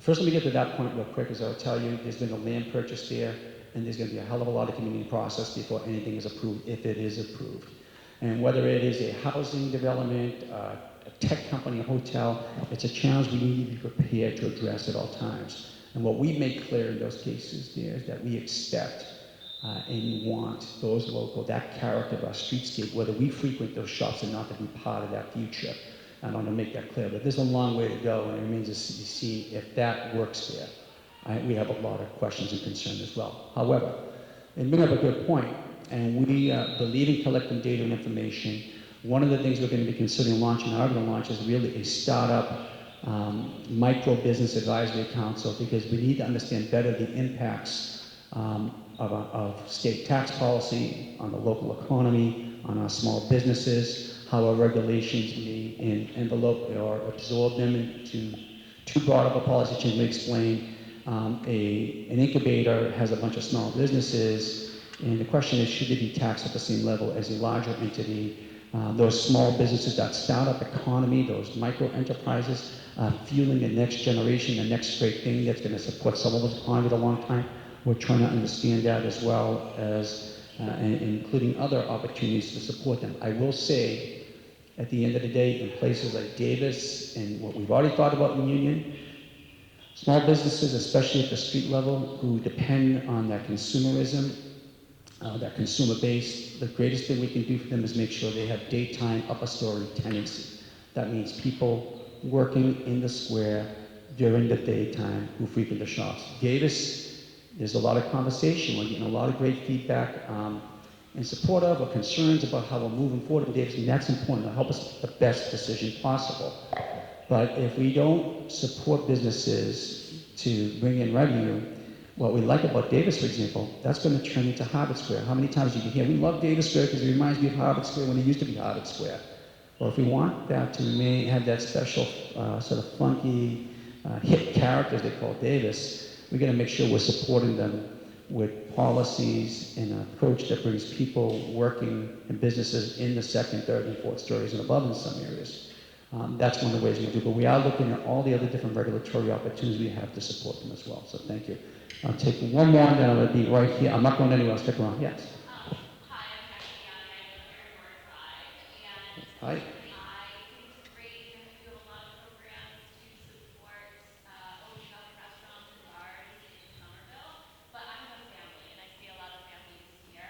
First, let me get to that point real quick, as I'll tell you, there's been a land purchase there, and there's going to be a hell of a lot of community process before anything is approved, if it is approved. And whether it is a housing development, a tech company, a hotel, it's a challenge we need to be prepared to address at all times. And what we make clear in those cases there is that we expect and want those local, that character of our streetscape, whether we frequent those shops or not, to be part of that future. I want to make that clear, but there's a long way to go, and it remains to be seen if that works there. We have a lot of questions and concerns as well. However, you bring up a good point, and we believe in collecting data and information. One of the things we're going to be considering launching, are going to launch, is really a startup micro business advisory council, because we need to understand better the impacts of state tax policy on the local economy, on our small businesses, how our regulations may envelope or absorb them into too broad of a policy change. We explain an incubator has a bunch of small businesses, and the question is, should they be taxed at the same level as a larger entity? Those small businesses, that startup economy, those micro enterprises, fueling the next generation, the next great thing that's going to support some of us economy for a long time. We're trying to understand that, as well as including other opportunities to support them. I will say, at the end of the day, in places like Davis and what we've already thought about in Union, small businesses, especially at the street level, who depend on that consumerism, that consumer base, the greatest thing we can do for them is make sure they have daytime upper story tenancy. That means people working in the square during the daytime who frequent the shops. Davis, there's a lot of conversation. We're getting a lot of great feedback. in support of or concerns about how we're moving forward in Davis, and that's important to help us make the best decision possible. But if we don't support businesses to bring in revenue, what we like about Davis, for example, that's going to turn into Harvard Square. How many times did you hear, we love Davis Square because it reminds me of Harvard Square when it used to be Harvard Square. Well, if we want that to remain, have that special sort of funky, hip character, as they call Davis, we're going to make sure we're supporting them with policies and an approach that brings people working in businesses in the second, third, and fourth stories and above in some areas. That's one of the ways we do, but we are looking at all the other different regulatory opportunities we have to support them as well, so thank you. I'll take one more, and then I'm going to be right here. I'm not going anywhere, I'll stick around. Yes? Hi, I'm Jackie Young. I live here in Northside, and Hi. I think it's great, and we do a lot of programs to support opening up restaurants and bars in Somerville. But I have a family, and I see a lot of families here.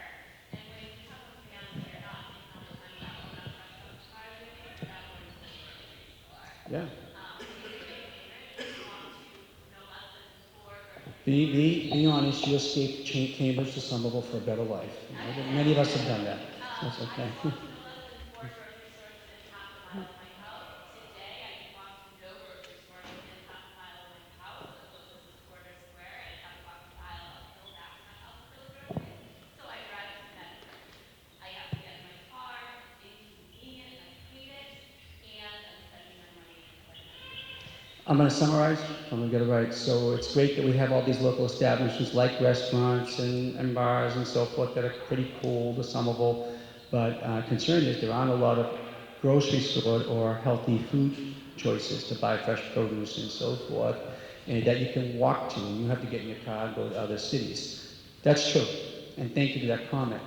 And when you have a family, you're not thinking all the time about opening up restaurants and bars. You're thinking about going to the grocery store. Yeah. Is it your favorite? Do you want to no less than 4 grocery Be honest, you escaped Cambridge to Somerville for a better life. Many of us have done that. That's okay. no less than 4 grocery stores within half a mile of my house. Today, I can walk to no grocery store within half a mile of my house. The closest is Quarter Square, and I have to walk a mile uphill back to my house for the groceries. So I drive to Medford. I have to get in my car. It's inconvenient. I hate it. And I'm spending my money like I'm going to summarize. I'm going to get it right. So it's great that we have all these local establishments like restaurants and bars and so forth that are pretty cool to Somerville. But concern is there aren't a lot of grocery store or healthy food choices to buy fresh produce and so forth, and that you can walk to, and you have to get in your car and go to other cities. That's true, and thank you for that comment.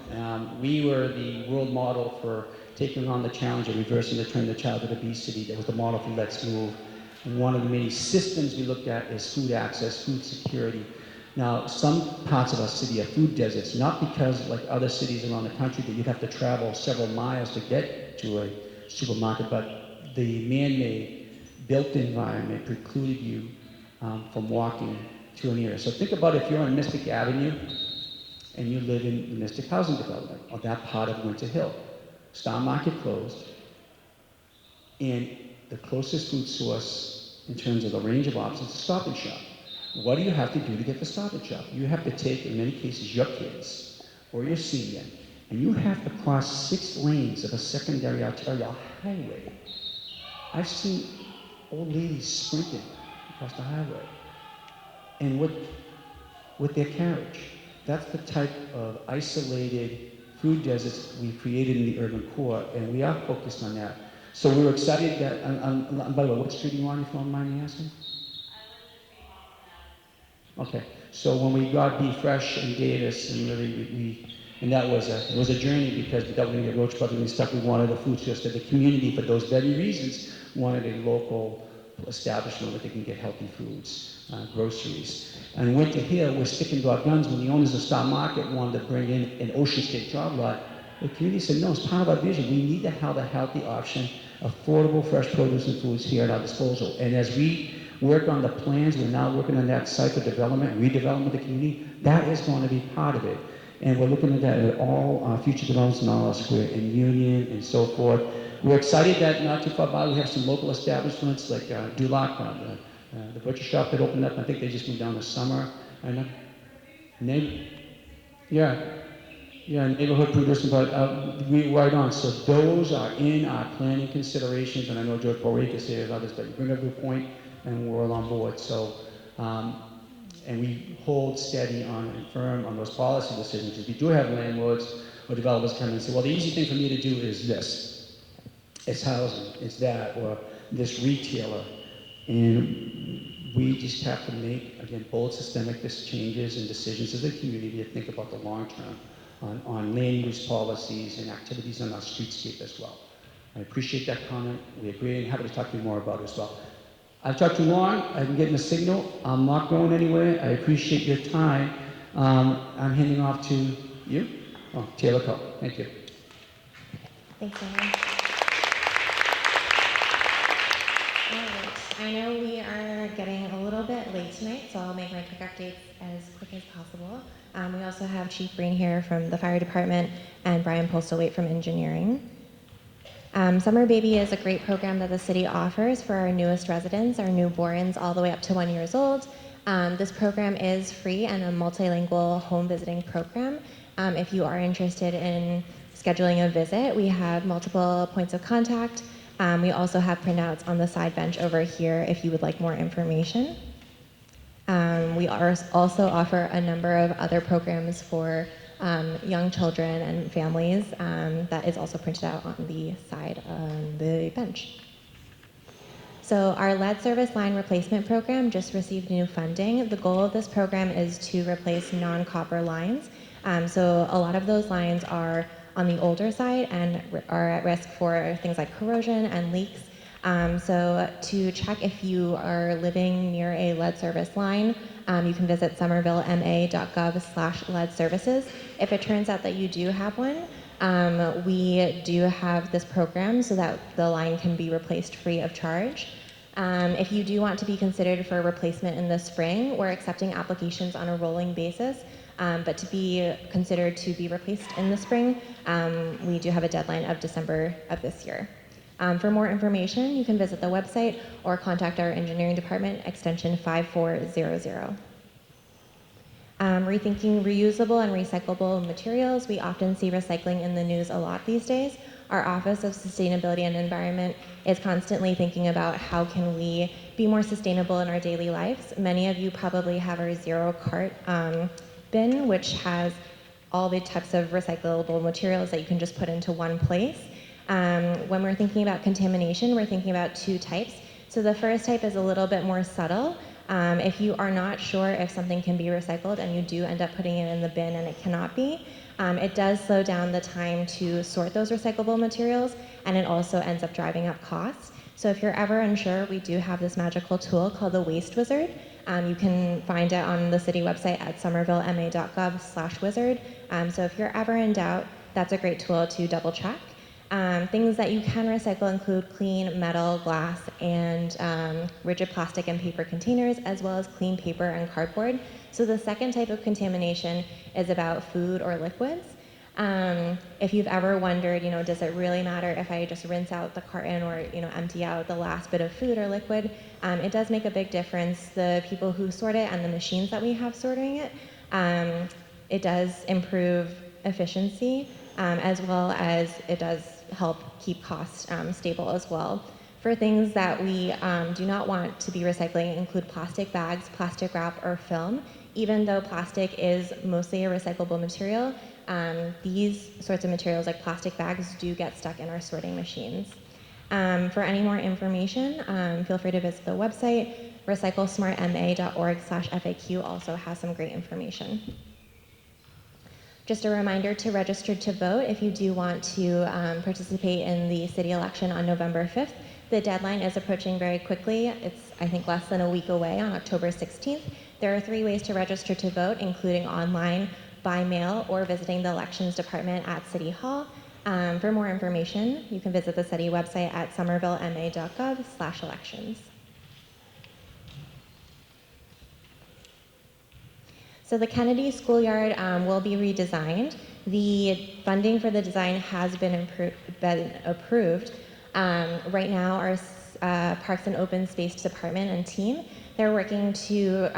We were the world model for taking on the challenge of reversing the trend of childhood obesity. That was the model for Let's Move. And one of the many systems we looked at is food access, food security. Now, some parts of our city are food deserts, not because, like other cities around the country, that you'd have to travel several miles to get to a supermarket, but the man-made built environment precluded you from walking to an area. So think about if you're on Mystic Avenue and you live in the Mystic Housing Development, or that part of Winter Hill. Star Market closed, and the closest food source in terms of the range of options is Stop and Shop. What do you have to do to get to Stop and Shop? You have to take, in many cases, your kids or your senior, and you have to cross 6 lanes of a secondary arterial highway. I've seen old ladies sprinting across the highway, and with their carriage. That's the type of isolated food deserts we've created in the urban core, and we are focused on that. So we were excited that, by the way, what street are you on, if you don't mind me asking? Okay, so when we got Be Fresh and Davis, and really and that was it was a journey because we thought we were going to get roach bugging and stuff. We wanted a food source that the community, for those very reasons, wanted a local establishment where they can get healthy foods, groceries. And Winter Hill, we're sticking to our guns when the owners of Star Market wanted to bring in an Ocean State job lot. The community said, no, it's part of our vision. We need to have a healthy option, affordable fresh produce and foods here at our disposal. And as we work on the plans, we're now working on that site for development, redevelopment of the community. That is going to be part of it. And we're looking at that at all future developments in all Square, in Union, and so forth. We're excited that not too far by we have some local establishments like Duloc, the butcher shop that opened up. I think they just moved down this summer. I know. Yeah, neighborhood production, but we right on. So those are in our planning considerations, and I know George Borrego here and others, but you bring up a good point, and we're all on board. So, and we hold steady on and firm on those policy decisions. If you do have landlords or developers come in and say, well, the easy thing for me to do is this. It's housing, it's that, or this retailer. And we just have to make, again, bold systemic changes and decisions as a community to think about the long term on land use policies and activities on our streetscape as well. I appreciate that comment. We agree, and happy to talk to you more about it as well. I've talked too long. I'm getting a signal. I'm not going anywhere. I appreciate your time. I'm handing off to you. Oh, Taylor Coe. Thank you. Thanks, Aaron. All right. I know we are getting a little bit late tonight, so I'll make my quick updates as quick as possible. We also have Chief Breen here from the fire department and Brian Postlethwaite from engineering. Summer Baby is a great program that the city offers for our newest residents, our newborns, all the way up to 1 year old. This program is free and a multilingual home visiting program. If you are interested in scheduling a visit, we have multiple points of contact. We also have printouts on the side bench over here if you would like more information. We also offer a number of other programs for young children and families that is also printed out on the side on the bench. So our lead service line replacement program just received new funding. The goal of this program is to replace non-copper lines. So a lot of those lines are on the older side and are at risk for things like corrosion and leaks. So to check if you are living near a lead service line, you can visit somervillema.gov/lead services. If it turns out that you do have one, we do have this program so that the line can be replaced free of charge. If you do want to be considered for replacement in the spring, we're accepting applications on a rolling basis, but to be considered to be replaced in the spring, we do have a deadline of December of this year. For more information, you can visit the website or contact our engineering department, extension 5400. Rethinking reusable and recyclable materials. We often see recycling in the news a lot these days. Our Office of Sustainability and Environment is constantly thinking about how can we be more sustainable in our daily lives. Many of you probably have our zero cart bin, which has all the types of recyclable materials that you can just put into one place. When we're thinking about contamination, we're thinking about two types. So the first type is a little bit more subtle. If you are not sure if something can be recycled and you do end up putting it in the bin and it cannot be, it does slow down the time to sort those recyclable materials, and it also ends up driving up costs. So if you're ever unsure, we do have this magical tool called the Waste Wizard. You can find it on the city website at somervillema.gov/wizard. So if you're ever in doubt, that's a great tool to double check. Things that you can recycle include clean metal, glass, and rigid plastic and paper containers, as well as clean paper and cardboard. So the second type of contamination is about food or liquids. If you've ever wondered, does it really matter if I just rinse out the carton or, empty out the last bit of food or liquid? It does make a big difference. The people who sort it and the machines that we have sorting it, it does improve efficiency, as well as it does help keep costs stable as well. For things that we do not want to be recycling include plastic bags, plastic wrap, or film. Even though plastic is mostly a recyclable material, these sorts of materials like plastic bags do get stuck in our sorting machines. For any more information, feel free to visit the website. recyclesmartma.org/FAQ also has some great information. Just a reminder to register to vote if you do want to participate in the city election on November 5th. The deadline is approaching very quickly. It's, I think, less than a week away on October 16th. There are 3 ways to register to vote, including online, by mail, or visiting the elections department at City Hall. For more information, you can visit the city website at somervillema.gov/elections. So the Kennedy Schoolyard will be redesigned. The funding for the design has been approved. Right now, our Parks and Open Space Department and team, they're working to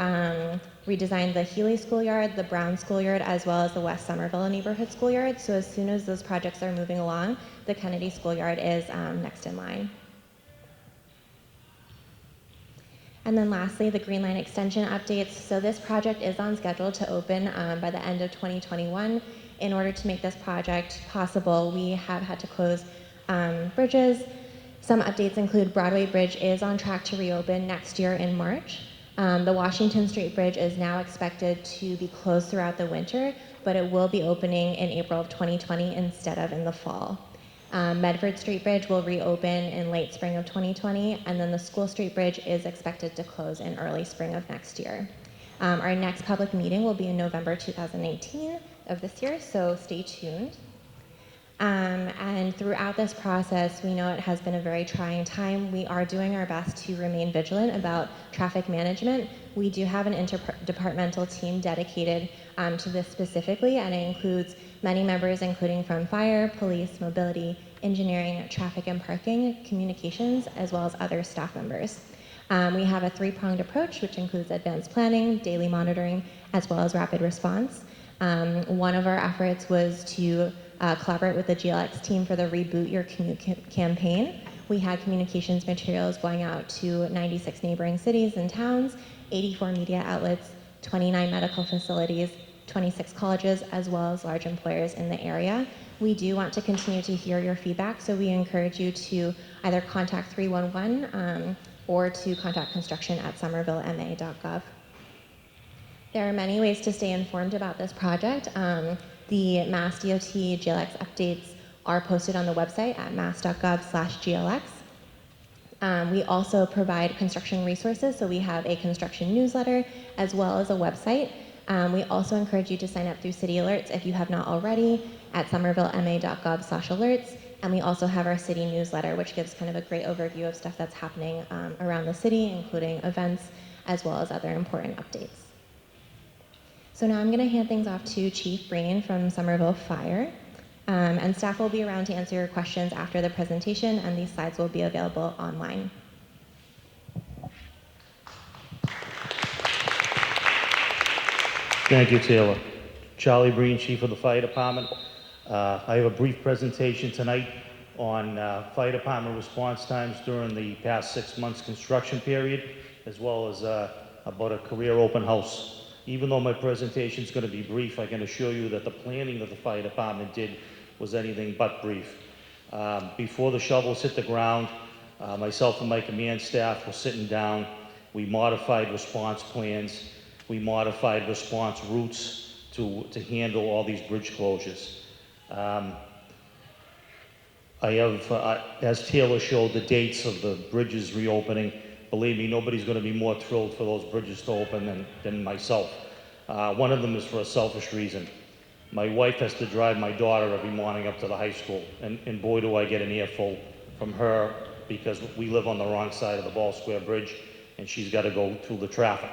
redesign the Healy Schoolyard, the Brown Schoolyard, as well as the West Somerville Neighborhood Schoolyard. So as soon as those projects are moving along, the Kennedy Schoolyard is next in line. And then lastly, the Green Line extension updates. So this project is on schedule to open by the end of 2021. In order to make this project possible, we have had to close bridges. Some updates include Broadway Bridge is on track to reopen next year in March. The Washington Street Bridge is now expected to be closed throughout the winter, but it will be opening in April of 2020 instead of in the fall. Medford Street Bridge will reopen in late spring of 2020, and then the School Street Bridge is expected to close in early spring of next year. Our next public meeting will be in November 2019 of this year, so stay tuned. And throughout this process, we know it has been a very trying time. We are doing our best to remain vigilant about traffic management. We do have an interdepartmental team dedicated to this specifically, and it includes many members, including from fire, police, mobility, engineering, traffic and parking, communications, as well as other staff members. We have a three-pronged approach, which includes advanced planning, daily monitoring, as well as rapid response. One of our efforts was to collaborate with the GLX team for the Reboot Your Commute campaign. We had communications materials going out to 96 neighboring cities and towns, 84 media outlets, 29 medical facilities, 26 colleges, as well as large employers in the area. We do want to continue to hear your feedback, so we encourage you to either contact 311 or to contact construction@somervillema.gov. There are many ways to stay informed about this project. The Mass DOT GLX updates are posted on the website at mass.gov/GLX. We also provide construction resources, so we have a construction newsletter as well as a website. We also encourage you to sign up through City Alerts if you have not already at somervillema.gov/alerts. And we also have our city newsletter, which gives kind of a great overview of stuff that's happening around the city, including events as well as other important updates. So now I'm going to hand things off to Chief Brain from Somerville Fire. And staff will be around to answer your questions after the presentation, and these slides will be available online. Thank you, Taylor. Charlie Breen, Chief of the Fire Department. I have a brief presentation tonight on fire department response times during the past 6 months construction period, as well as about a career open house. Even though my presentation is going to be brief, I can assure you that the planning that the fire department did was anything but brief. Before the shovels hit the ground, myself and my command staff were sitting down. We modified response plans. We modified response routes to handle all these bridge closures. I have, as Taylor showed, the dates of the bridges reopening. Believe me, nobody's going to be more thrilled for those bridges to open than myself. One of them is for a selfish reason. My wife has to drive my daughter every morning up to the high school, and boy do I get an earful from her because we live on the wrong side of the Ball Square Bridge, and she's got to go through the traffic.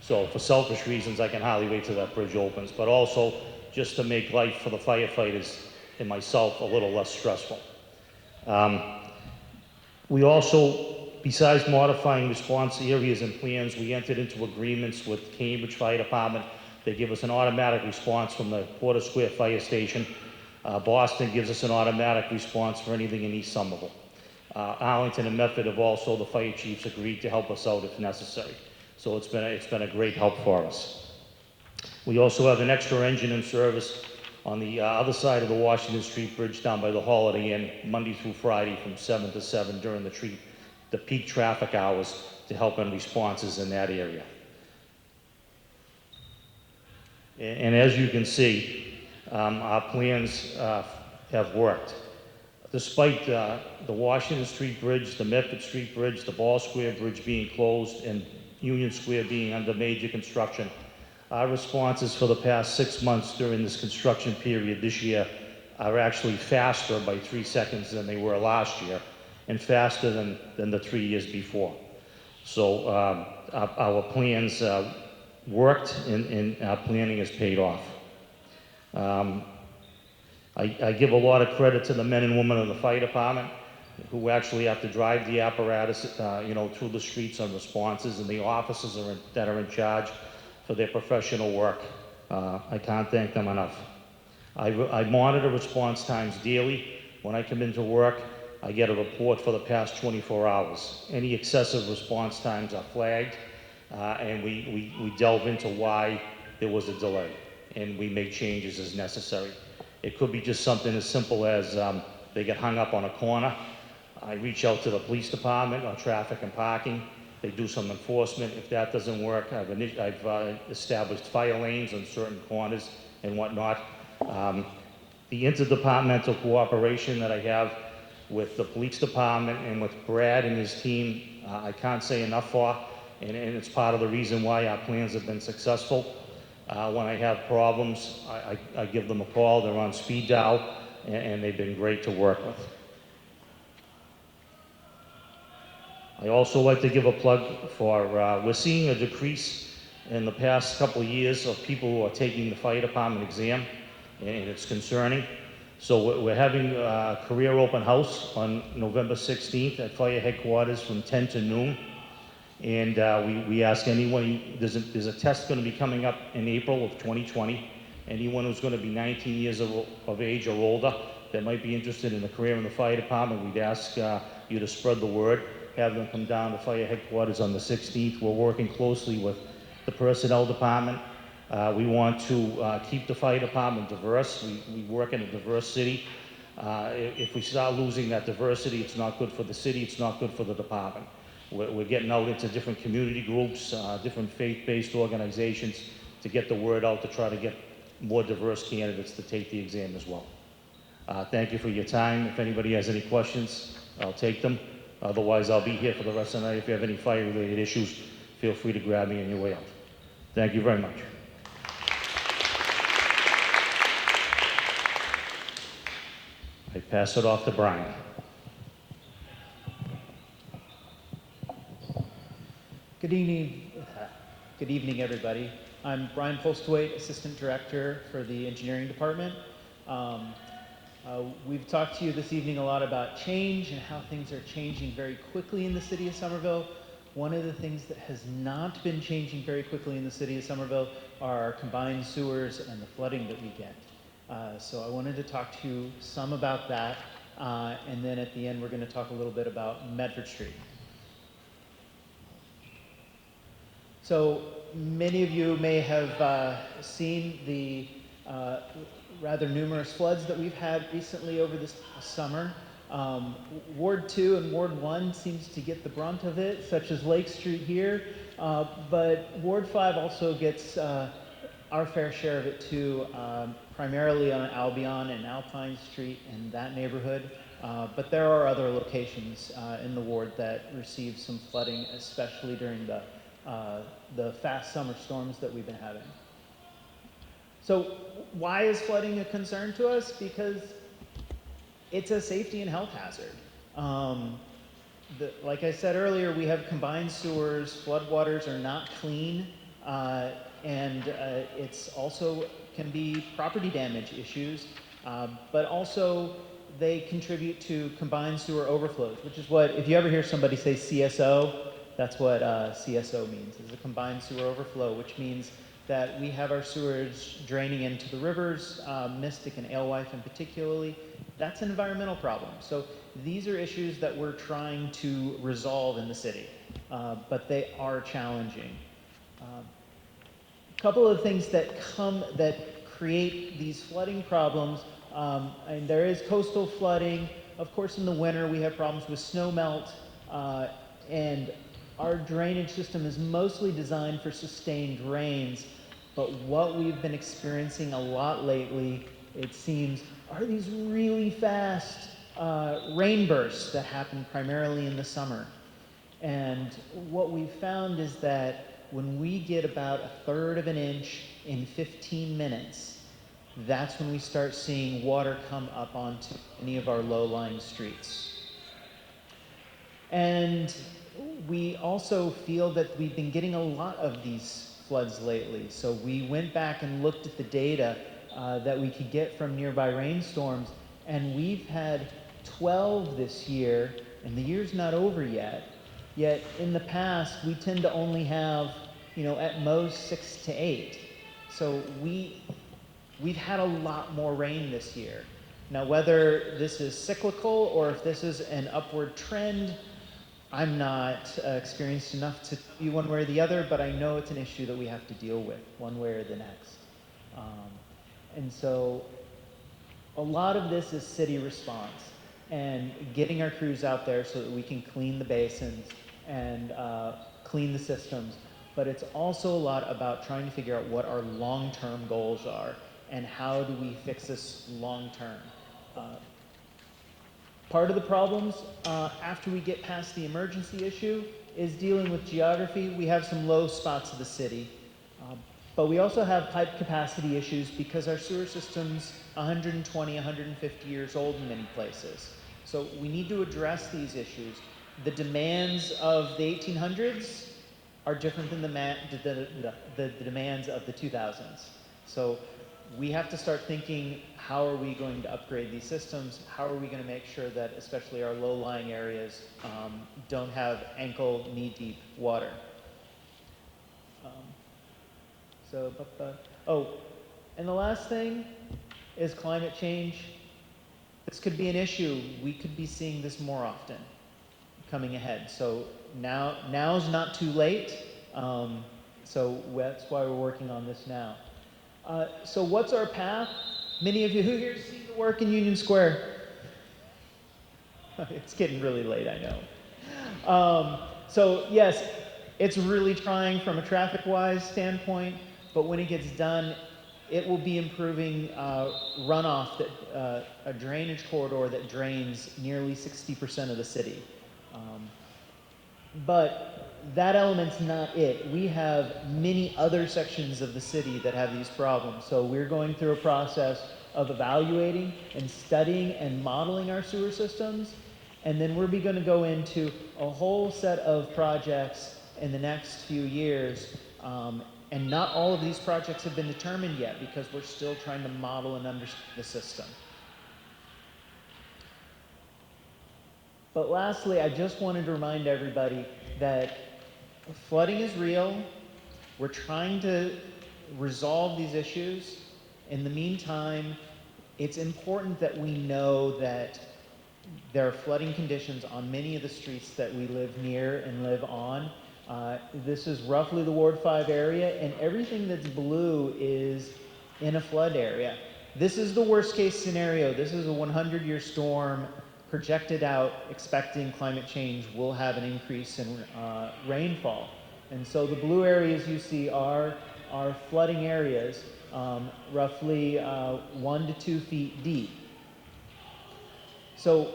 So for selfish reasons, I can hardly wait till that bridge opens, but also just to make life for the firefighters and myself a little less stressful. We also, besides modifying response areas and plans, we entered into agreements with Cambridge Fire Department. They give us an automatic response from the Porter Square Fire Station. Boston gives us an automatic response for anything in East Somerville. Arlington and Medford have also, the fire chiefs, agreed to help us out if necessary. So it's been a great help for us. We also have an extra engine in service on the other side of the Washington Street Bridge down by the Holiday Inn, Monday through Friday from 7 to 7 during the peak traffic hours to help in responses in that area. And as you can see, our plans have worked. Despite the Washington Street Bridge, the Medford Street Bridge, the Ball Square Bridge being closed, and Union Square being under major construction, our responses for the past 6 months during this construction period this year are actually faster by 3 seconds than they were last year, and faster than the 3 years before. So our plans worked, and our planning has paid off. I give a lot of credit to the men and women of the fire department who actually have to drive the apparatus through the streets on responses, and the officers that are in charge for their professional work. I can't thank them enough. I monitor response times daily. When I come into work, I get a report for the past 24 hours. Any excessive response times are flagged, and we delve into why there was a delay, and we make changes as necessary. It could be just something as simple as they get hung up on a corner. I reach out to the police department on traffic and parking. They do some enforcement. If that doesn't work, I've established fire lanes on certain corners and whatnot. The interdepartmental cooperation that I have with the police department and with Brad and his team, I can't say enough for, and it's part of the reason why our plans have been successful. When I have problems, I give them a call. They're on speed dial. and they've been great to work with. I also like to give a plug for, we're seeing a decrease in the past couple of years of people who are taking the fire department exam, and it's concerning. So we're having a career open house on November 16th at fire headquarters from 10 to noon. And we ask anyone, there's a test going to be coming up in April of 2020. Anyone who's going to be 19 years of age or older that might be interested in a career in the fire department, we'd ask you to spread the word. Have them come down to fire headquarters on the 16th. We're working closely with the personnel department. We want to keep the fire department diverse. We work in a diverse city. If we start losing that diversity, it's not good for the city, it's not good for the department. We're getting out into different community groups, different faith-based organizations to get the word out to try to get more diverse candidates to take the exam as well. Thank you for your time. If anybody has any questions, I'll take them. Otherwise, I'll be here for the rest of the night. If you have any fire-related issues, feel free to grab me on your way out. Thank you very much. I pass it off to Brian. Good evening, everybody. I'm Brian Postwaite, Assistant Director for the Engineering Department. We've talked to you this evening a lot about change and how things are changing very quickly in the city of Somerville. One of the things that has not been changing very quickly in the city of Somerville are our combined sewers and the flooding that we get. So I wanted to talk to you some about that, and then at the end we're going to talk a little bit about Medford Street. So many of you may have seen the rather numerous floods that we've had recently over this summer. Ward 2 and Ward 1 seems to get the brunt of it, such as Lake Street here, but Ward 5 also gets our fair share of it too, primarily on Albion and Alpine Street and that neighborhood, but there are other locations in the ward that receive some flooding, especially during the fast summer storms that we've been having. So why is flooding a concern to us? Because it's a safety and health hazard. Like I said earlier, we have combined sewers, floodwaters are not clean, and it's also can be property damage issues, but also they contribute to combined sewer overflows, which is what, if you ever hear somebody say CSO, that's what CSO means, is a combined sewer overflow, which means that we have our sewers draining into the rivers, Mystic and Alewife in particularly. That's an environmental problem. So these are issues that we're trying to resolve in the city, but they are challenging. A couple of things that create these flooding problems, and there is coastal flooding. Of course, in the winter we have problems with snow melt, and our drainage system is mostly designed for sustained rains, but what we've been experiencing a lot lately, it seems, are these really fast rain bursts that happen primarily in the summer. And what we've found is that when we get about 1/3 of an inch in 15 minutes, that's when we start seeing water come up onto any of our low-lying streets. And we also feel that we've been getting a lot of these floods lately. So we went back and looked at the data that we could get from nearby rainstorms, and we've had 12 this year, and the year's not over yet. Yet in the past, we tend to only have, at most 6 to 8. So we've had a lot more rain this year. Now, whether this is cyclical or if this is an upward trend, I'm not experienced enough to be one way or the other, but I know it's an issue that we have to deal with one way or the next. And so a lot of this is city response and getting our crews out there so that we can clean the basins and clean the systems. But it's also a lot about trying to figure out what our long-term goals are and how do we fix this long-term. Part of the problems after we get past the emergency issue is dealing with geography. We have some low spots of the city, But we also have pipe capacity issues because our sewer system's 120, 150 years old in many places. So we need to address these issues. The demands of the 1800s are different than the demands of the 2000s. So we have to start thinking, how are we going to upgrade these systems? How are we going to make sure that especially our low-lying areas don't have ankle, knee-deep water? Oh, and the last thing is climate change. This could be an issue. We could be seeing this more often coming ahead. So now's not too late. So that's why we're working on this now. So what's our path? Many of you who here see the work in Union Square? It's getting really late, I know. So yes, it's really trying from a traffic-wise standpoint, but when it gets done, it will be improving runoff, that a drainage corridor that drains nearly 60% of the city. But that element's not it. We have many other sections of the city that have these problems. So we're going through a process of evaluating and studying and modeling our sewer systems. And then we're going to go into a whole set of projects in the next few years. And not all of these projects have been determined yet because we're still trying to model and understand the system. But lastly, I just wanted to remind everybody that flooding is real. We're trying to resolve these issues. In the meantime, it's important that we know that there are flooding conditions on many of the streets that we live near and live on. This is roughly the Ward 5 area, and everything that's blue is in a flood area. This is the worst case scenario. This is a 100-year storm projected out, expecting climate change will have an increase in rainfall. And so the blue areas you see are flooding areas, roughly 1 to 2 feet deep. So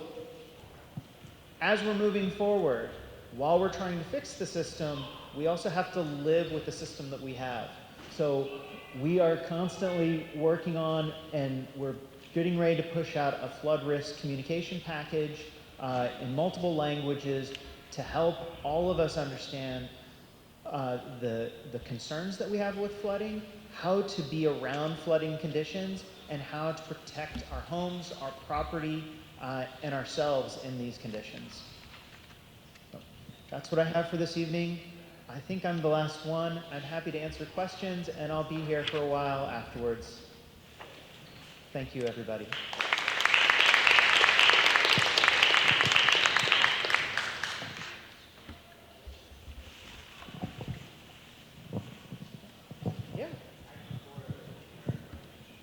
as we're moving forward, while we're trying to fix the system, we also have to live with the system that we have. So we are constantly working on, and we're getting ready to push out a flood risk communication package in multiple languages to help all of us understand the concerns that we have with flooding, how to be around flooding conditions, and how to protect our homes, our property, and ourselves in these conditions. So that's what I have for this evening. I think I'm the last one. I'm happy to answer questions, and I'll be here for a while afterwards. Thank you, everybody. Yeah.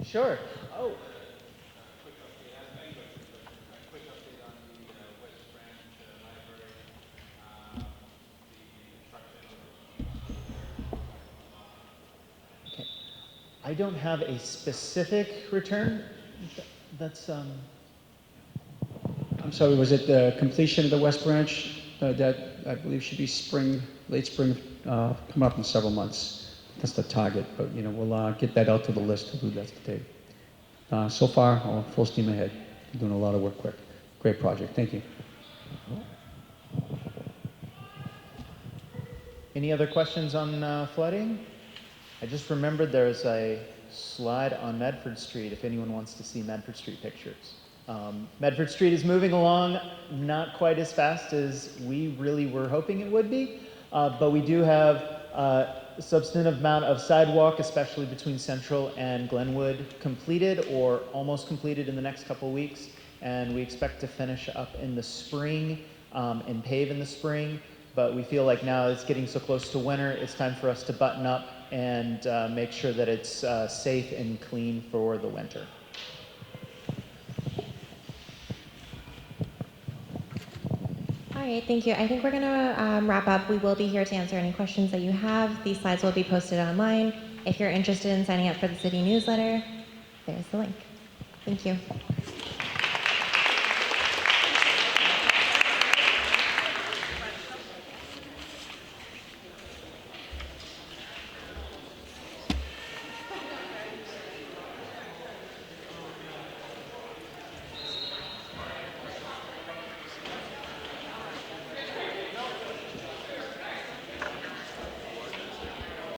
Sure. Oh. I don't have a specific return. That's I'm sorry, was it the completion of the West Branch that I believe should be spring, late spring, coming up in several months? That's the target, but you know, we'll get that out to the list of who that's the date. So far, all full steam ahead. We're doing a lot of work quick. Great project. Thank you. Any other questions on flooding? I just remembered there's a slide on Medford Street if anyone wants to see Medford Street pictures. Medford Street is moving along not quite as fast as we really were hoping it would be, but we do have a substantive amount of sidewalk, especially between Central and Glenwood, completed or almost completed in the next couple of weeks, and we expect to finish up in the spring and pave in the spring. But we feel like now it's getting so close to winter, it's time for us to button up and make sure that it's safe and clean for the winter. All right, thank you. I think we're going to wrap up. We will be here to answer any questions that you have. These slides will be posted online. If you're interested in signing up for the city newsletter, there's the link. Thank you.